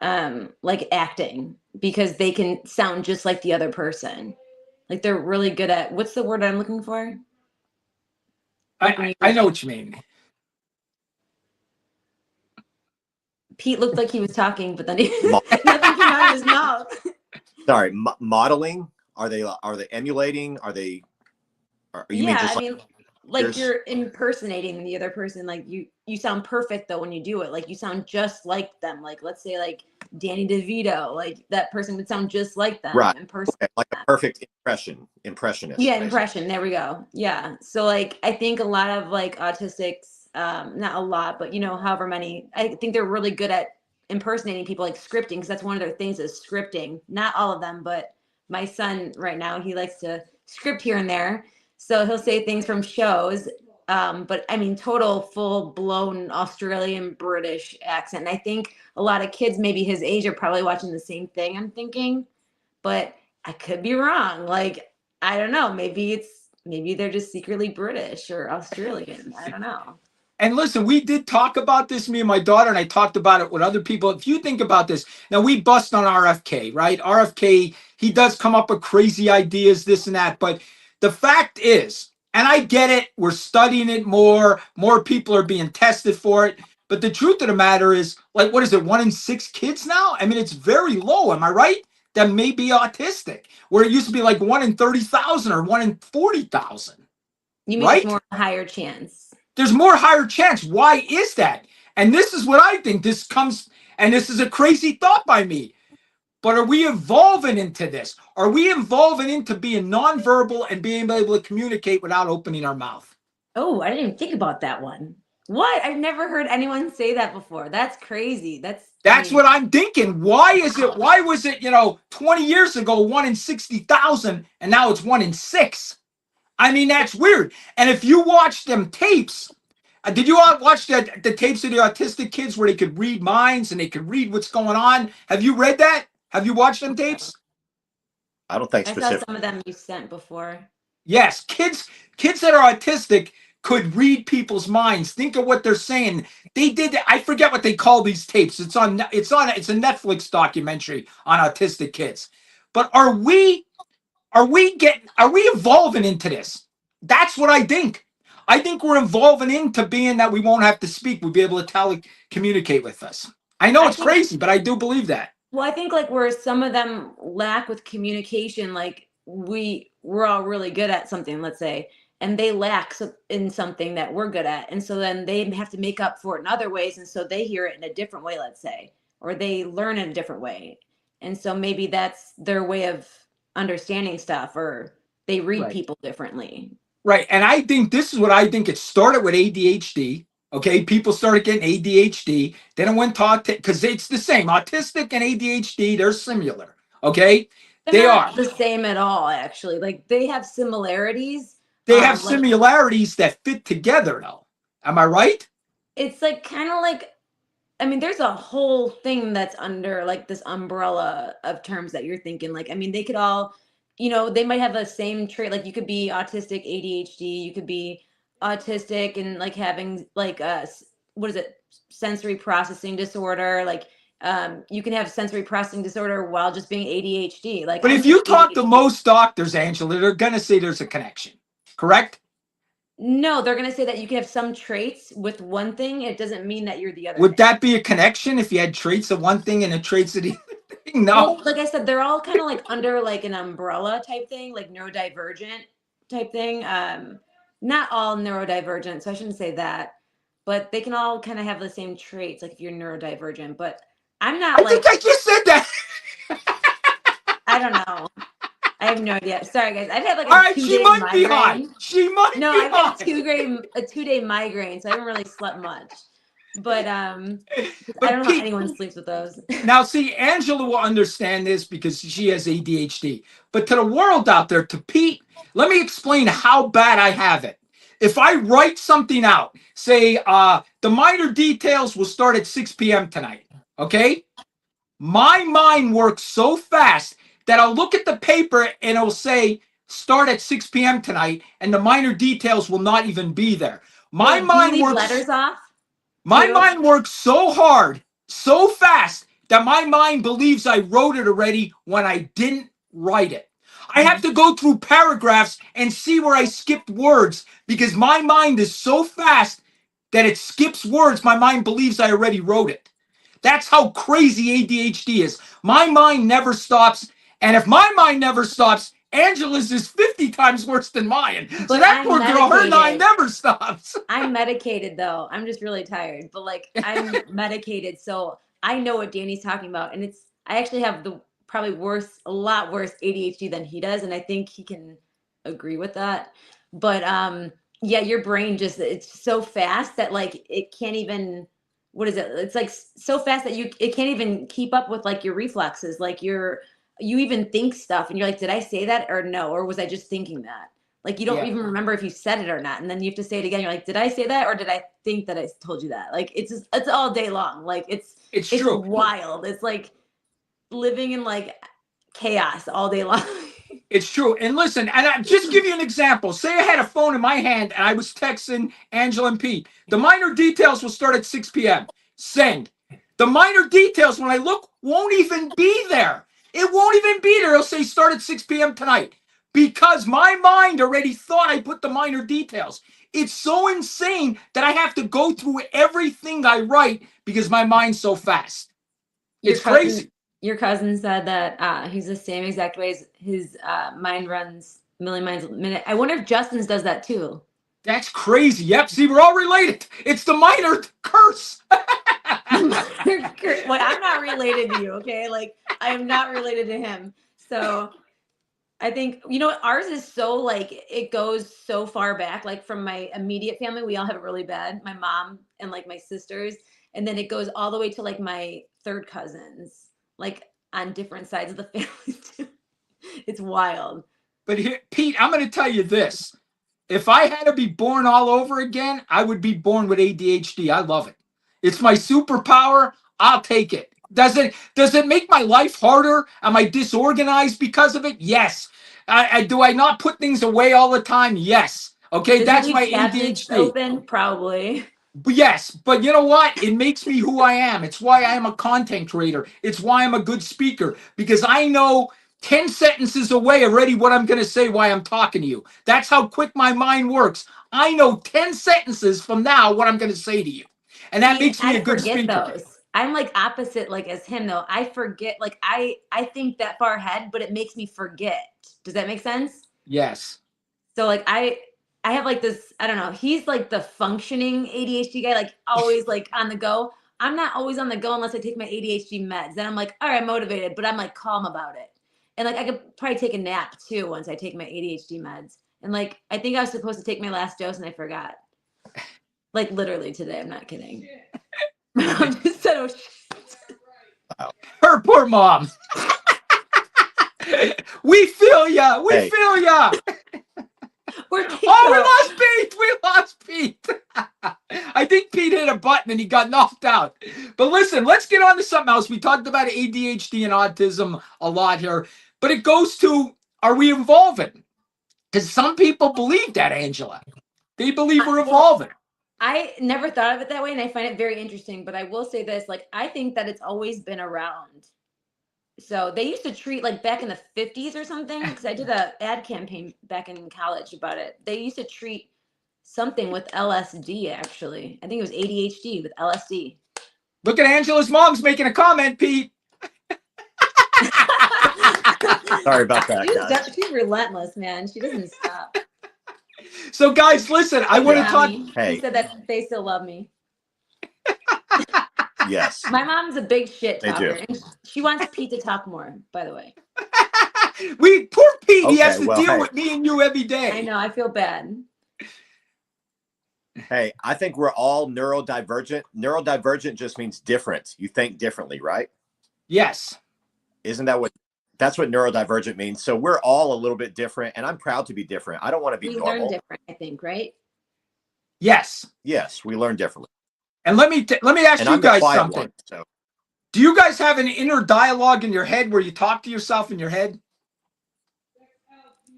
like acting, because they can sound just like the other person. Like they're really good at, what's the word I'm looking for? I know what you mean. Pete looked like he was talking, but then nothing came out of his mouth. Sorry, modeling. Are they emulating? Are you mean just like you're impersonating the other person. Like you sound perfect though when you do it. Like you sound just like them. Like let's say like Danny DeVito, like that person would sound just like them. Right. In person. Okay. Like a perfect impressionist. Yeah, basically. impression. There we go. Yeah. So like I think a lot of like autistics, not a lot, but you know, however many, I think they're really good at impersonating people, like scripting, because that's one of their things is scripting. Not all of them, but my son right now, he likes to script here and there. So he'll say things from shows, but I mean, total full blown Australian British accent. And I think a lot of kids, maybe his age, are probably watching the same thing, I'm thinking, but I could be wrong. Like, I don't know. Maybe they're just secretly British or Australian. I don't know. And listen, we did talk about this, me and my daughter, and I talked about it with other people. If you think about this, now we bust on RFK, right? RFK, he does come up with crazy ideas, this and that. But the fact is, and I get it, we're studying it more people are being tested for it. But the truth of the matter is, like, what is it, 1 in 6 kids now? I mean, it's very low, am I right? That may be autistic, where it used to be like 1 in 30,000 or 1 in 40,000. You mean right? it's more higher chance? There's more higher chance. Why is that? And this is what I think. This is a crazy thought by me. But are we evolving into this? Are we evolving into being nonverbal and being able to communicate without opening our mouth? Oh, I didn't even think about that one. What? I've never heard anyone say that before. That's crazy. That's what I'm thinking. Why was it, 20 years ago, 1 in 60,000, and now it's 1 in 6? I mean, that's weird. And if you watch them tapes, did you all watch the tapes of the autistic kids where they could read minds and they could read what's going on? Have you read that? Have you watched them tapes? I don't think I specific. saw some of them you sent before. Yes, kids that are autistic could read people's minds. Think of what they're saying. They did. I forget what they call these tapes. It's a Netflix documentary on autistic kids. But are we evolving into this? That's what I think. I think we're evolving into being that we won't have to speak. We'll be able to communicate with us. I know it's crazy, but I do believe that. Well, I think like where some of them lack with communication, like we're all really good at something, let's say, and they lack in something that we're good at. And so then they have to make up for it in other ways. And so they hear it in a different way, let's say, or they learn in a different way. And so maybe that's their way of understanding stuff, or they read Right. people differently. Right. And I think this is what I think. It started with ADHD. Okay. People started getting ADHD. Then it went to because it's the same. Autistic and ADHD, they're similar. Okay. They're They not are. the same at all, actually. Like they have similarities. They have Like similarities that fit together, though. Am I right? it's like kind of like, I mean, there's a whole thing that's under like this umbrella of terms that you're thinking. Like, I mean, they could all, they might have the same trait. Like, you could be autistic, ADHD. You could be autistic and like having like what is it, sensory processing disorder. Like, you can have sensory processing disorder while just being ADHD. Like, But I'm if you just talk to ADHD. most doctors, Angela, they're going to say there's a connection. Correct? No, they're gonna say that you can have some traits with one thing. It doesn't mean that you're the other Would thing. that be a connection if you had traits of one thing and the traits of the other thing? No. Well, like I said, they're all kind of like under like an umbrella type thing, like neurodivergent type thing. Not all neurodivergent, so I shouldn't say that, but they can all kind of have the same traits, like if you're neurodivergent. But I'm not I like, think I just said that. I don't know. I have no idea. Sorry, guys. I've had like All a right, she 2-day might be high. migraine. She might No, be I've had high. a 2-day migraine, so I haven't really slept much. But I But don't know how Pete, anyone sleeps with those. now see, Angela will understand this because she has ADHD. But to the world out there, to Pete, let me explain how bad I have it. If I write something out, say the minor details will start at 6 p.m. tonight, okay? My mind works so fast that I'll look at the paper and it'll say start at 6 p.m. tonight, and the minor details will not even be there. My Wait, do you mind leave works. letters off? My too? mind works so hard, so fast that my mind believes I wrote it already when I didn't write it. I have to go through paragraphs and see where I skipped words because my mind is so fast that it skips words. My mind believes I already wrote it. That's how crazy ADHD is. My mind never stops. And if my mind never stops, Angela's is 50 times worse than mine. So But that I'm poor girl, her mind medicated. never stops. I'm medicated though. I'm just really tired. But like I'm medicated, so I know what Danny's talking about. And I actually have the probably a lot worse ADHD than he does. And I think he can agree with that. But yeah, your brain it's so fast that like it can't even, what is it? It's like so fast that it can't even keep up with like your reflexes. Like you even think stuff and you're like, did I say that or no? Or was I just thinking that? Like you don't Yeah. even remember if you said it or not. And then you have to say it again. You're like, did I say that? Or did I think that I told you that? Like, it's all day long. Like it's true. wild. It's like living in like chaos all day long. It's true. And listen, and I just give you an example. Say I had a phone in my hand and I was texting Angela and Pete. The minor details will start at 6 p.m. Send. The minor details, when I look, won't even be there. It won't even be there. It'll say start at 6 p.m. tonight because my mind already thought I put the minor details. It's so insane that I have to go through everything I write because my mind's so fast. It's crazy. Your cousin said that he's the same exact way as his mind runs a million miles a minute. I wonder if Justin's does that too. That's crazy. Yep. See, we're all related. It's the minor curse. Well, I'm not related to you, okay? Like, I am not related to him. So I think, ours is so like, it goes so far back, like from my immediate family, we all have it really bad. My mom and like my sisters. And then it goes all the way to like my third cousins, like on different sides of the family too. It's wild. But here, Pete, I'm going to tell you this. If I had to be born all over again, I would be born with ADHD. I love it. It's my superpower. I'll take it. Does it make my life harder? Am I disorganized because of it? Yes. Do I not put things away all the time? Yes. Okay, that's my ADHD. Open, probably. But yes, but you know what? It makes me who I am. It's why I am a content creator. It's why I'm a good speaker because I know 10 sentences away already what I'm going to say while I'm talking to you. That's how quick my mind works. I know 10 sentences from now what I'm going to say to you. And that makes me a good speaker. Those. I'm like opposite like as him though. I forget, like I think that far ahead, but it makes me forget. Does that make sense? Yes. So like I have like this, I don't know, he's like the functioning ADHD guy, like always like on the go. I'm not always on the go unless I take my ADHD meds. Then I'm like, all right, I'm motivated, but I'm like calm about it. And like I could probably take a nap too once I take my ADHD meds. And like I think I was supposed to take my last dose and I forgot. Like literally today, I'm not kidding. I'm just so Her poor mom. We feel ya. We Hey. feel ya. we're Oh, we lost Pete. We lost Pete. I think Pete hit a button and he got knocked out. But listen, let's get on to something else. We talked about ADHD and autism a lot here, but it goes to, are we evolving? Because some people believe that, Angela. They believe we're evolving. I never thought of it that way, and I find it very interesting. But I will say this: like, I think that it's always been around. So they used to treat like back in the 50s or something, because I did a ad campaign back in college about it. They used to treat something with LSD. Actually, I think it was ADHD with LSD. Look at Angela's mom's making a comment, Pete. Sorry about that, guys. She's relentless, man. She doesn't stop. So, guys, listen, I want to talk. Hey. He said that they still love me. Yes. My mom's a big shit They talker. do. And she wants Pete to talk more, by the way. Poor Pete, he has Okay, to well, deal hey. with me and you every day. I know, I feel bad. Hey, I think we're all neurodivergent. Neurodivergent just means different. You think differently, right? Yes. Isn't that that's what neurodivergent means? So we're all a little bit different, and I'm proud to be different. I don't want to be We normal. learn different, I think, right? Yes. Yes, we learn differently. And let me ask And you I'm the guys quiet something. one, so Do you guys have an inner dialogue in your head where you talk to yourself in your head?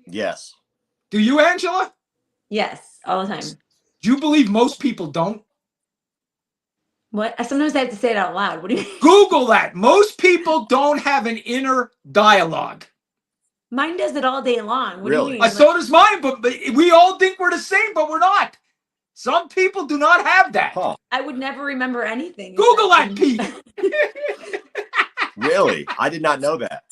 yes. Do you, Angela? Yes, all the time. Do you believe most people don't? What? Sometimes I have to say it out loud. What do you mean? Google that. Most people don't have an inner dialogue. Mine does it all day long. What Really? do you mean? So does mine, but we all think we're the same, but we're not. Some people do not have that. Huh. I would never remember anything. Google that, Pete. Really? I did not know that.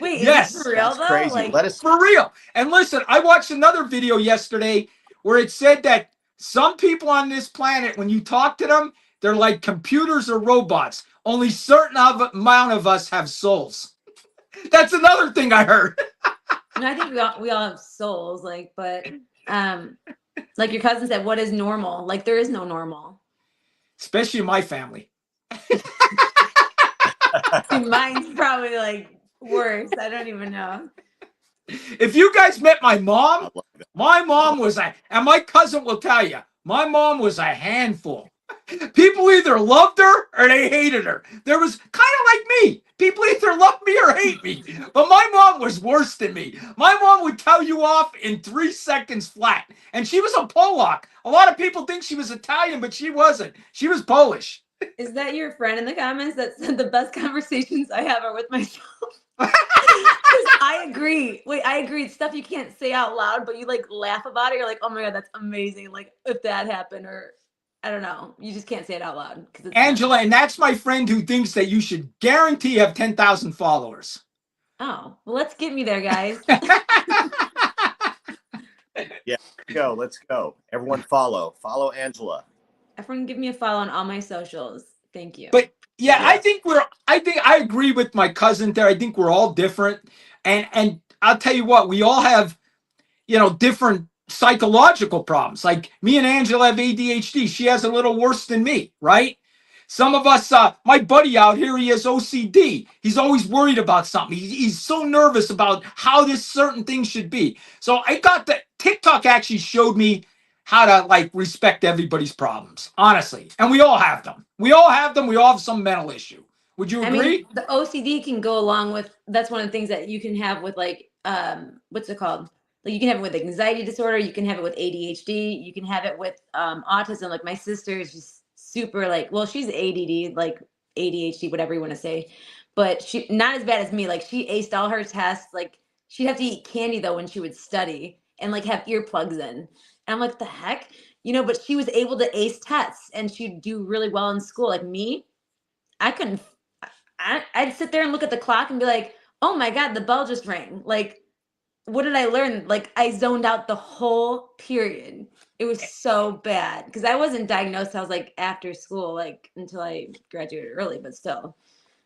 Wait, Yes, is this for real That's though? crazy. Like, Let us. For real. And listen, I watched another video yesterday where it said that some people on this planet, when you talk to them, they're like computers or robots. Only certain amount of us have souls. That's another thing I heard. no, I think we all have souls, like, but like your cousin said, what is normal? Like there is no normal. Especially in my family. Mine's probably like worse. I don't even know. If you guys met my mom, I love that. my mom was and my cousin will tell you, my mom was a handful. People either loved her or they hated her. There was kind of like me. People either love me or hate me. But my mom was worse than me. My mom would tell you off in 3 seconds flat. And she was a Polak. A lot of people think she was Italian, but she wasn't. She was Polish. Is that your friend in the comments that said the best conversations I have are with myself? 'Cause I agree. Wait, I agree. It's stuff you can't say out loud, but you like laugh about it. You're like, oh my God, that's amazing. Like if that happened, or I don't know. You just can't say it out loud. It's Angela, and that's my friend who thinks that you should guarantee have 10,000 followers. Oh, well, let's get me there, guys. Go. Let's go. Everyone follow. Follow Angela. Everyone give me a follow on all my socials. Thank you. But yeah, Yeah. I think I agree with my cousin there. I think we're all different. And I'll tell you what, we all have, different psychological problems. Like me and Angela have ADHD. She has a little worse than me, right? Some of us, my buddy out here, he has OCD. He's always worried about something. He's so nervous about how this certain thing should be. So I got that. TikTok actually showed me how to like respect everybody's problems, honestly. And we all have them. We all have some mental issue. Would you agree? I mean, the OCD can go along with, that's one of the things that you can have with like, what's it called? Like you can have it with anxiety disorder. You can have it with ADHD. You can have it with autism. Like my sister is just super like, well, she's ADD, like ADHD, whatever you want to say, but she not as bad as me. Like she aced all her tests. Like she'd have to eat candy though when she would study and like have earplugs in. And I'm like, the heck, but she was able to ace tests and she'd do really well in school. Like me, I couldn't. I'd sit there and look at the clock and be like, oh my God, the bell just rang. Like, what did I learn? Like I zoned out the whole period. It was so bad because I wasn't diagnosed. I was like after school, like until I graduated early, but still.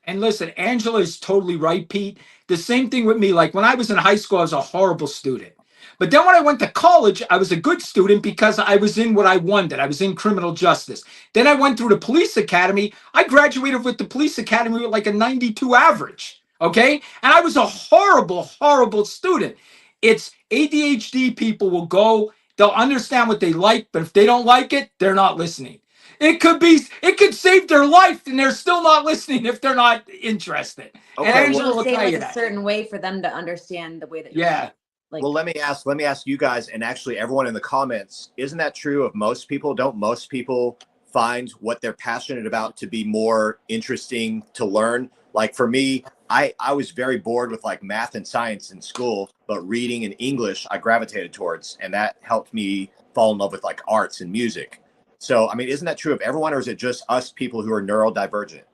And listen, Angela is totally right, Pete. The same thing with me. Like when I was in high school, I was a horrible student. But then when I went to college, I was a good student because I was in what I wanted. I was in criminal justice. Then I went through the police academy. I graduated with the police academy with like a 92 average. Okay. And I was a horrible, horrible student. It's ADHD people will go, they'll understand what they like, but if they don't like it, they're not listening. It could save their life and they're still not listening if they're not interested. Okay, And well, Angela will say tell like you a that. certain way for them to understand the way that you're Yeah. like. Well, let me ask you guys, and actually everyone in the comments, isn't that true of most people? Don't most people find what they're passionate about to be more interesting to learn? Like for me, I was very bored with like math and science in school, but reading and English I gravitated towards, and that helped me fall in love with like arts and music. So, I mean, isn't that true of everyone, or is it just us people who are neurodivergent?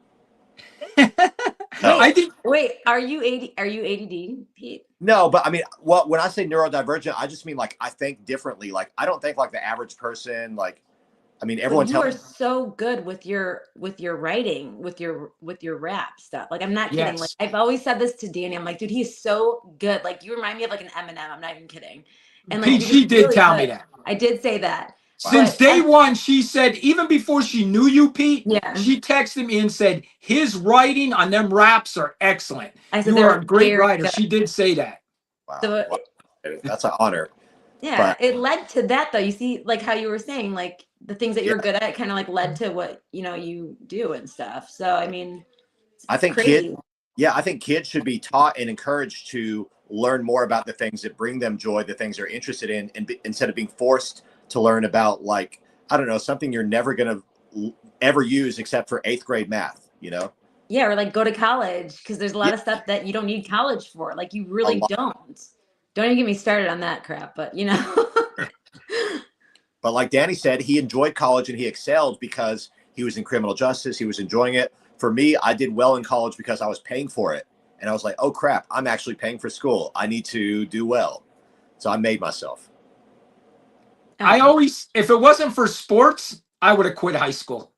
I think Wait, are you ADD, Pete? No, but I mean, well, when I say neurodivergent, I just mean like I think differently. Like I don't think like the average person. Like, I mean, everyone But you are tells. so good with your writing, with your rap stuff. Like I'm not kidding. Like Yes. I've always said this to Danny. I'm like, dude, he's so good. Like you remind me of like an Eminem. I'm not even kidding. And like Pete, you're she just did really tell me good. that. I did say that. Since But day one, she said, even before she knew you, Pete, Yeah. she texted me and said, his writing on them raps are excellent. I said You they are were a great very writer. good. She did say that. Wow, So wow, that's an honor. yeah, But- it led to that though. You see, like how you were saying, like the things that you're Yeah. good at kind of like led to what you do and stuff. So I mean, I think crazy. I think kids should be taught and encouraged to learn more about the things that bring them joy, the things they're interested in, and instead of being forced to learn about like, I don't know, something you're never going to ever use except for 8th grade math, you know? Yeah, or like go to college because there's a lot Yeah. of stuff that you don't need college for. Like you A really lot. Don't even get me started on that crap. But you know, But like Danny said, he enjoyed college and he excelled because he was in criminal justice. He was enjoying it. For me, I did well in college because I was paying for it. And I was like, oh crap, I'm actually paying for school. I need to do well. So I made myself. I always, if it wasn't for sports, I would have quit high school.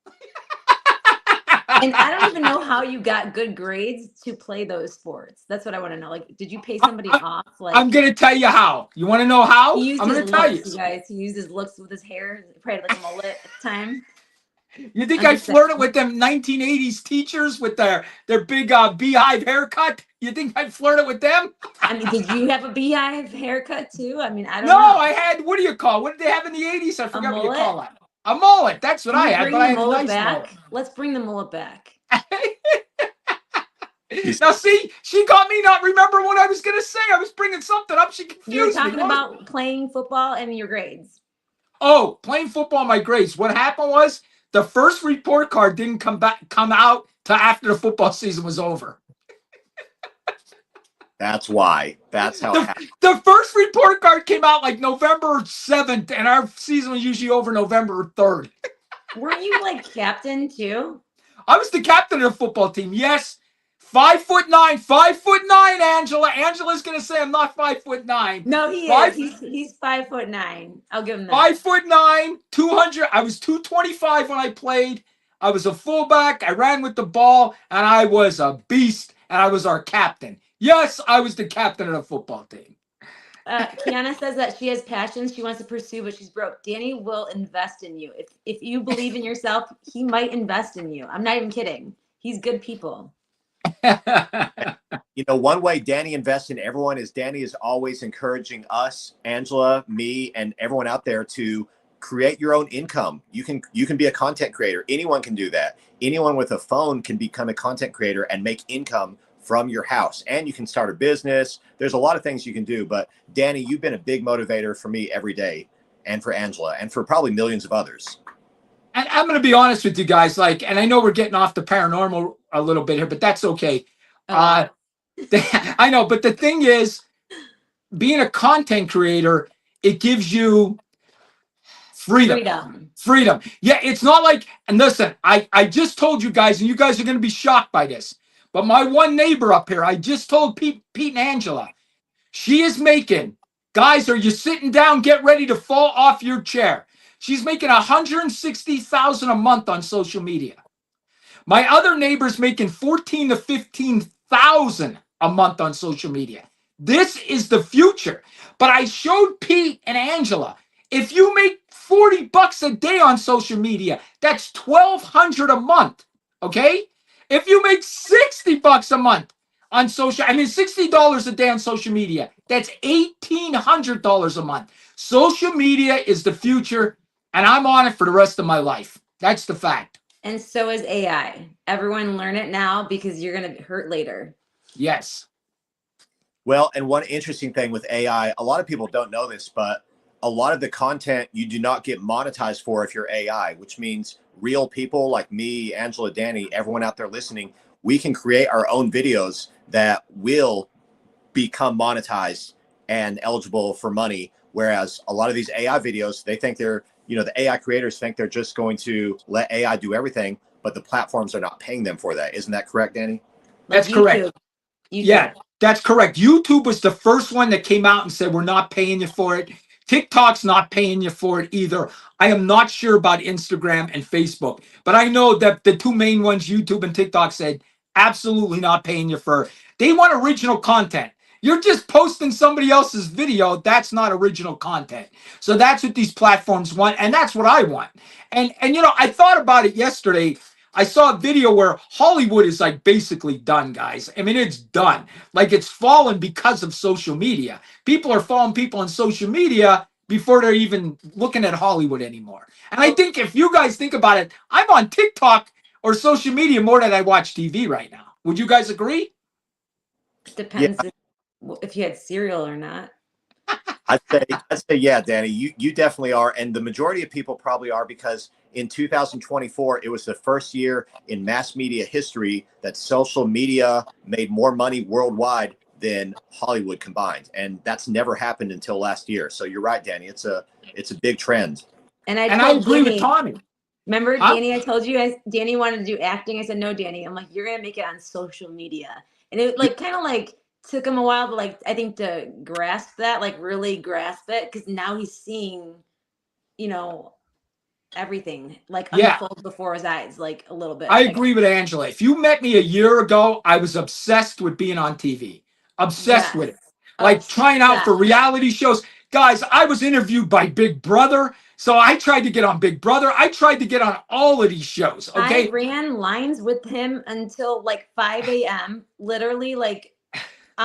and I don't even know how you got good grades to play those sports. That's what I want to know. Like, did you pay somebody off? Like, I'm going to tell you how. You want to know how? he used I'm his going to tell you. looks, you guys. He used his looks with his hair. He probably had like a mullet at the time. You think I'm I just flirted saying. with them 1980s teachers with their big beehive haircut? You think I flirted with them? I mean, did you have a beehive haircut too? I mean, I don't No, know. I had, what do you call? What did they have in the 80s? I forgot what you mullet? call that. A mullet. That's what Can I we had, bring but the I had a mullet nice back? mullet. Let's bring the mullet back. Now, see, she got me not remembering what I was going to say. I was bringing something up. She confused You were me. talking What was- about playing football and your grades. Oh, playing football, my grades. What happened was the first report card didn't come out till after the football season was over. That's why. That's how it happened. The first report card came out like November 7th, and our season was usually over November 3rd. Weren't you like captain too? I was the captain of the football team. Yes. 5'9", 5'9", Angela. Angela's gonna say I'm not 5'9". No, he Five- is. He's 5'9". I'll give him that. 5'9", 200. I was 225 when I played. I was a fullback. I ran with the ball, and I was a beast. And I was our captain. Yes, I was the captain of the football team. Kiana says that she has passions she wants to pursue, but she's broke. Danny will invest in you. If you believe in yourself, he might invest in you. I'm not even kidding. He's good people. You know, one way Danny invests in everyone is Danny is always encouraging us, Angela, me, and everyone out there to create your own income. You can be a content creator. Anyone can do that. Anyone with a phone can become a content creator and make income from your house. And you can start a business. There's a lot of things you can do. But Danny, you've been a big motivator for me every day, and for Angela, and for probably millions of others. And I'm going to be honest with you guys, like, and I know we're getting off the paranormal a little bit here, but that's okay. I know, but the thing is, being a content creator, it gives you freedom. Yeah, it's not like, and listen, I just told you guys, and you guys are going to be shocked by this, but my one neighbor up here, I just told Pete and Angela, she is making, guys, are you sitting down? Get ready to fall off your chair. She's making $160,000 a month on social media. My other neighbor's making 14 to 15,000 a month on social media. This is the future. But I showed Pete and Angela, if you make 40 bucks a day on social media, that's 1,200 a month. Okay? If you make 60 bucks a month on $60 a day on social media, that's $1,800 a month. Social media is the future, and I'm on it for the rest of my life. That's the fact. And so is AI. Everyone learn it now because you're going to hurt later. Yes. Well, and one interesting thing with AI, a lot of people don't know this, but a lot of the content you do not get monetized for if you're AI, which means real people like me, Angela, Danny, everyone out there listening, we can create our own videos that will become monetized and eligible for money. Whereas a lot of these AI videos, they think they're, the AI creators think they're just going to let AI do everything, but the platforms are not paying them for that. Isn't that correct, Danny? That's correct. Yeah, that's correct. YouTube was the first one that came out and said, we're not paying you for it. TikTok's not paying you for it either. I am not sure about Instagram and Facebook, but I know that the two main ones, YouTube and TikTok, said absolutely not paying you for it. They want original content. You're just posting somebody else's video. That's not original content. So that's what these platforms want, and that's what I want. And I thought about it yesterday. I saw a video where Hollywood is like basically done, guys. I mean, it's done. Like, it's fallen because of social media. People are following people on social media before they're even looking at Hollywood anymore. And I think if you guys think about it, I'm on TikTok or social media more than I watch TV right now. Would you guys agree? Depends if you had cereal or not. I'd say, yeah, Danny, you definitely are. And the majority of people probably are, because in 2024, it was the first year in mass media history that social media made more money worldwide than Hollywood combined. And that's never happened until last year. So you're right, Danny. It's a big trend. And I agree with Tommy. Remember, Danny, I told you Danny wanted to do acting. I said, no, Danny. I'm like, you're going to make it on social media. And it kind of took him a while to I think to grasp that, really grasp it, because now he's seeing, everything unfold before his eyes, a little bit. I agree with Angela. If you met me a year ago, I was obsessed with being on TV. Obsessed with it. Trying out for reality shows. Guys, I was interviewed by Big Brother. So I tried to get on Big Brother. I tried to get on all of these shows. Okay. I ran lines with him until 5 a.m. Literally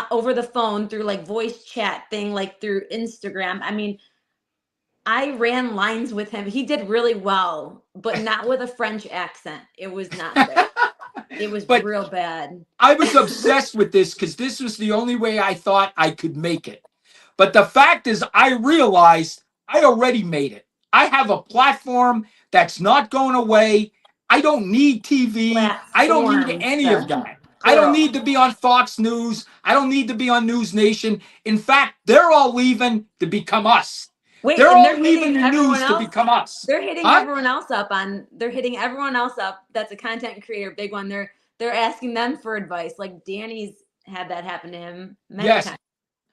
over the phone through voice chat thing, through Instagram. I mean, I ran lines with him. He did really well, but not with a French accent. It was not good. It was real bad. I was obsessed with this because this was the only way I thought I could make it. But the fact is, I realized I already made it. I have a platform that's not going away. I don't need TV. I don't need any of that. I don't need to be on Fox News. I don't need to be on News Nation. In fact, they're all leaving to become us. Wait, they're all leaving the news to become us. They're hitting everyone else up they're hitting everyone else up. That's a content creator, big one. They're asking them for advice. Danny's had that happen to him many times.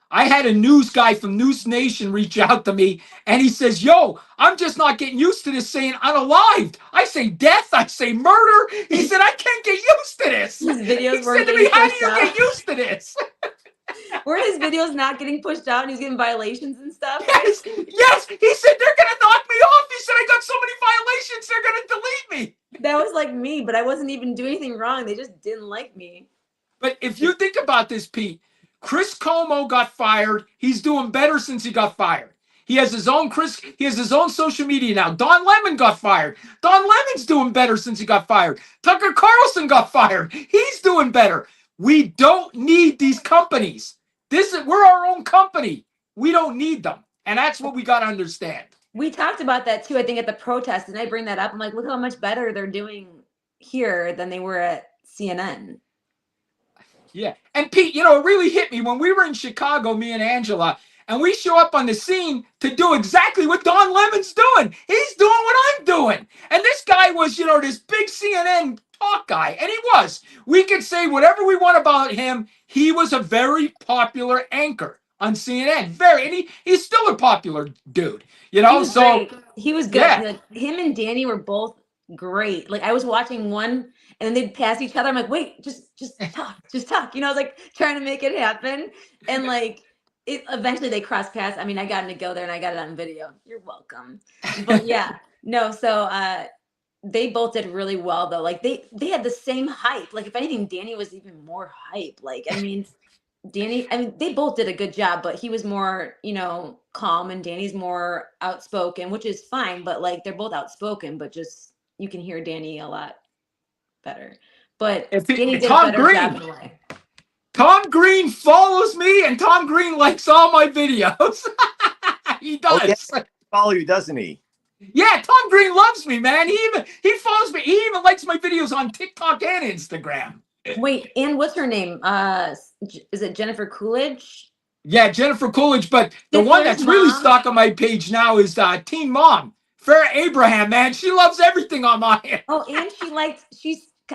I had a news guy from News Nation reach out to me, and he says, yo, I'm just not getting used to this saying unalived. I say death. I say murder. He said, I can't get used to this. His videos he said to me, how do you get used to this? Were his videos not getting pushed out and he's getting violations and stuff? Yes. He said, they're going to knock me off. He said, I got so many violations, they're going to delete me. That was like me, but I wasn't even doing anything wrong. They just didn't like me. But if you think about this, Pete, Chris Cuomo got fired. He's doing better since he got fired. He has his own social media now. Don Lemon got fired. Don Lemon's doing better since he got fired. Tucker Carlson got fired. He's doing better. We don't need these companies. We're our own company. We don't need them. And that's what we got to understand. We talked about that too, I think, at the protest. And I bring that up. I'm like, look how much better they're doing here than they were at CNN. Yeah. And Pete, it really hit me when we were in Chicago, me and Angela, and we show up on the scene to do exactly what Don Lemon's doing. He's doing what I'm doing. And this guy was, this big CNN talk guy. And he was. We could say whatever we want about him. He was a very popular anchor on CNN. And he's still a popular dude. He was great. He was good. Yeah. Him and Danny were both great. Like I was watching one and then they'd pass each other. I'm like, wait, just talk, just talk. You know, I was like trying to make it happen. And like it eventually they crossed paths. I mean, I got him to go there and I got it on video. You're welcome. But yeah, no, so they both did really well though. Like they had the same hype. Like if anything, Danny was even more hype. Like, I mean, they both did a good job, but he was more, you know, calm and Danny's more outspoken, which is fine, but like they're both outspoken, but just you can hear Danny a lot better. But Danny did a better job in a way. Tom Green follows me and Tom Green likes all my videos. He does. Oh, yeah. Follow you, doesn't he? Yeah, Tom Green loves me, man. He follows me. He even likes my videos on TikTok and Instagram. Wait, and what's her name? Is it Jennifer Coolidge? Yeah, Jennifer Coolidge. But the one that's really stuck on my page now is Teen Mom. Farrah Abraham, man. She loves everything on mine. Oh, and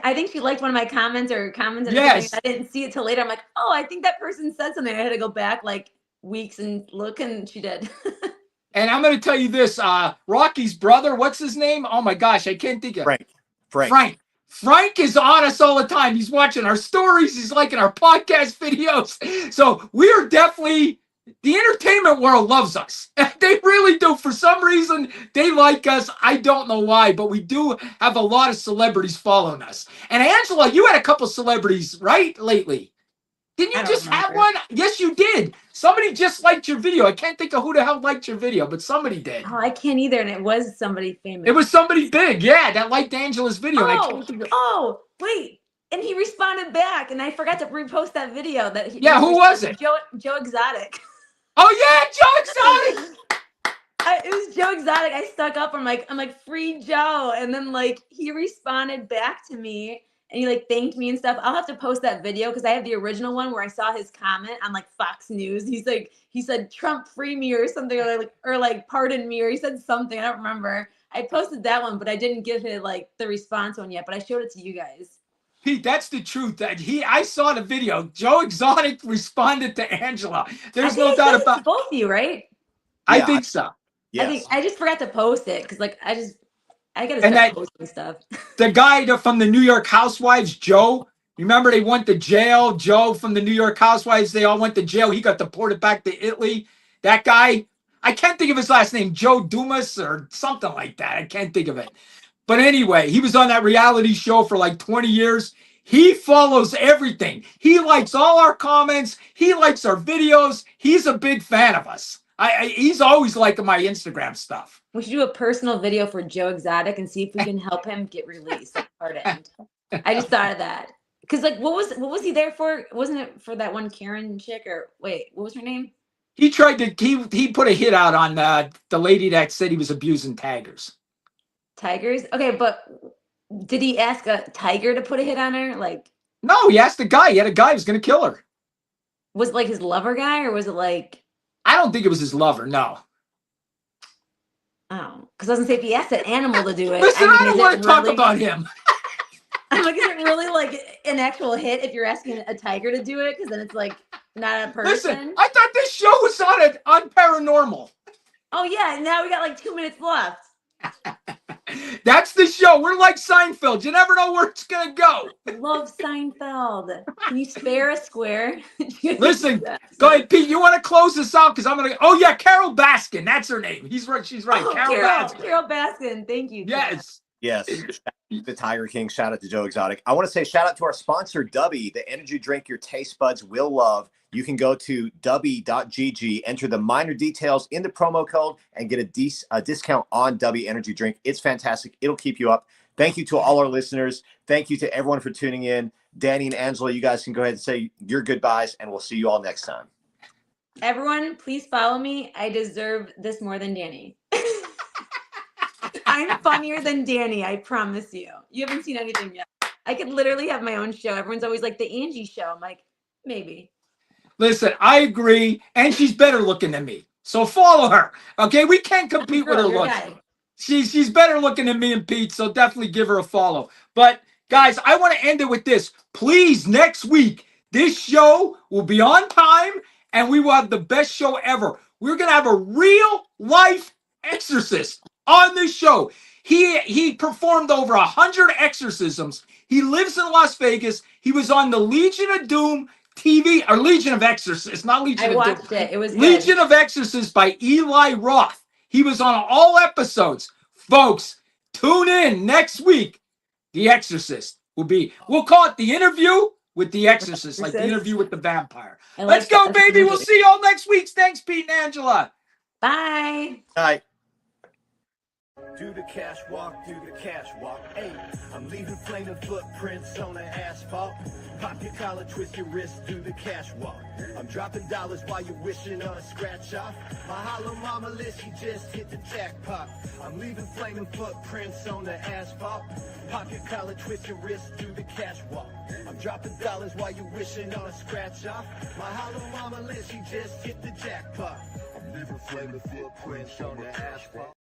I think she liked one of my comments or comments. Yes. I didn't see it till later. I'm like, oh, I think that person said something. I had to go back like weeks and look, and she did. And I'm going to tell you this, Rocky's brother, what's his name? Oh my gosh, I can't think of it. Frank is on us all the time. He's watching our stories. He's liking our podcast videos. So we are definitely, the entertainment world loves us. They really do. For some reason, they like us. I don't know why, but we do have a lot of celebrities following us. And Angela, you had a couple celebrities, right, lately? Didn't you just have one? Yes, you did. Somebody just liked your video. I can't think of who the hell liked your video, but somebody did. Oh, I can't either. And it was somebody famous. It was somebody big, yeah, that liked Angela's video. Oh, wait. And he responded back, and I forgot to repost that video. Who was it? Joe Exotic. Oh yeah, Joe Exotic. It was Joe Exotic. I stuck up. I'm like, free Joe. And then like he responded back to me. And he like thanked me and stuff. I'll have to post that video because I have the original one where I saw his comment on like Fox News. He said Trump free me or something, or like pardon me, or he said something. I don't remember. I posted that one, but I didn't give it like the response one yet. But I showed it to you guys. Pete, that's the truth. I saw the video. Joe Exotic responded to Angela. There's no doubt about both of you, right? I think so. Yes. I just forgot to post it because like I gotta start posting stuff. The guy from the New York Housewives, Joe. Remember they went to jail? Joe from the New York Housewives, they all went to jail. He got deported back to Italy. That guy, I can't think of his last name, Joe Dumas or something like that. I can't think of it. But anyway, he was on that reality show for like 20 years. He follows everything. He likes all our comments. He likes our videos. He's a big fan of us. He's always liking my Instagram stuff. We should do a personal video for Joe Exotic and see if we can help him get released at part end. I just thought of that. Because like what was he there for? Wasn't it for that one Karen chick or wait, what was her name? He tried to he put a hit out on the lady that said he was abusing tigers. Tigers? Okay, but did he ask a tiger to put a hit on her? Like no, he asked a guy. He had a guy who was gonna kill her. Was it like his lover guy or was it like I don't think it was his lover, no. Oh, because I was gonna say if he asked an animal to do it. Listen, I don't want to talk about him. I'm like, is it really like an actual hit if you're asking a tiger to do it? Because then it's like not a person. Listen, I thought this show was on Paranormal. Oh yeah, now we got like 2 minutes left. That's the show. We're like Seinfeld. You never know where it's gonna go. Love Seinfeld. Can you spare a square? Listen, go ahead, Pete. You want to close this out because I'm gonna. Oh yeah, Carol Baskin. That's her name. He's right. She's right. Oh, Carol Baskin. Carol Baskin. Thank you. Yes. Yes. The Tiger King. Shout out to Joe Exotic. I want to say shout out to our sponsor, Dubby, the energy drink your taste buds will love. You can go to dubby.gg, enter the minor details in the promo code, and get a discount on Dubby energy drink. It's fantastic. It'll keep you up. Thank you to all our listeners. Thank you to everyone for tuning in. Danny and Angela, you guys can go ahead and say your goodbyes, and we'll see you all next time. Everyone, please follow me. I deserve this more than Danny. I'm funnier than Danny, I promise you. You haven't seen anything yet. I could literally have my own show. Everyone's always like, the Angie show. I'm like, maybe. Listen, I agree. And she's better looking than me. So follow her. Okay? We can't compete with her looks. She's better looking than me and Pete, so definitely give her a follow. But, guys, I want to end it with this. Please, next week, this show will be on time, and we will have the best show ever. We're going to have a real-life exorcist on this show. He performed over 100 exorcisms. He lives in Las Vegas. He was on the Legion of Doom TV, or Legion of Exorcists, not Legion I of watched Doom. it. It was Legion good. of Exorcists by Eli Roth. He was on all episodes. Folks, tune in next week. The Exorcist will be, we'll call it The Interview with the Exorcist, like the interview with the vampire. I Let's like go, that. baby. We'll see you all next week. Thanks, Pete and Angela. Bye. All right. Do the cash walk, do the cash walk. Hey, I'm leaving flaming footprints on the asphalt. Pop your collar, twist your wrist, do the cash walk. I'm dropping dollars while you're wishing on a scratch off. My hollow mama list, she just hit the jackpot. I'm leaving flaming footprints on the asphalt. Pop your collar, twist your wrist, do the cash walk. I'm dropping dollars while you're wishing on a scratch off. My hollow mama list, she just hit the jackpot. I'm leaving flaming footprints on the asphalt.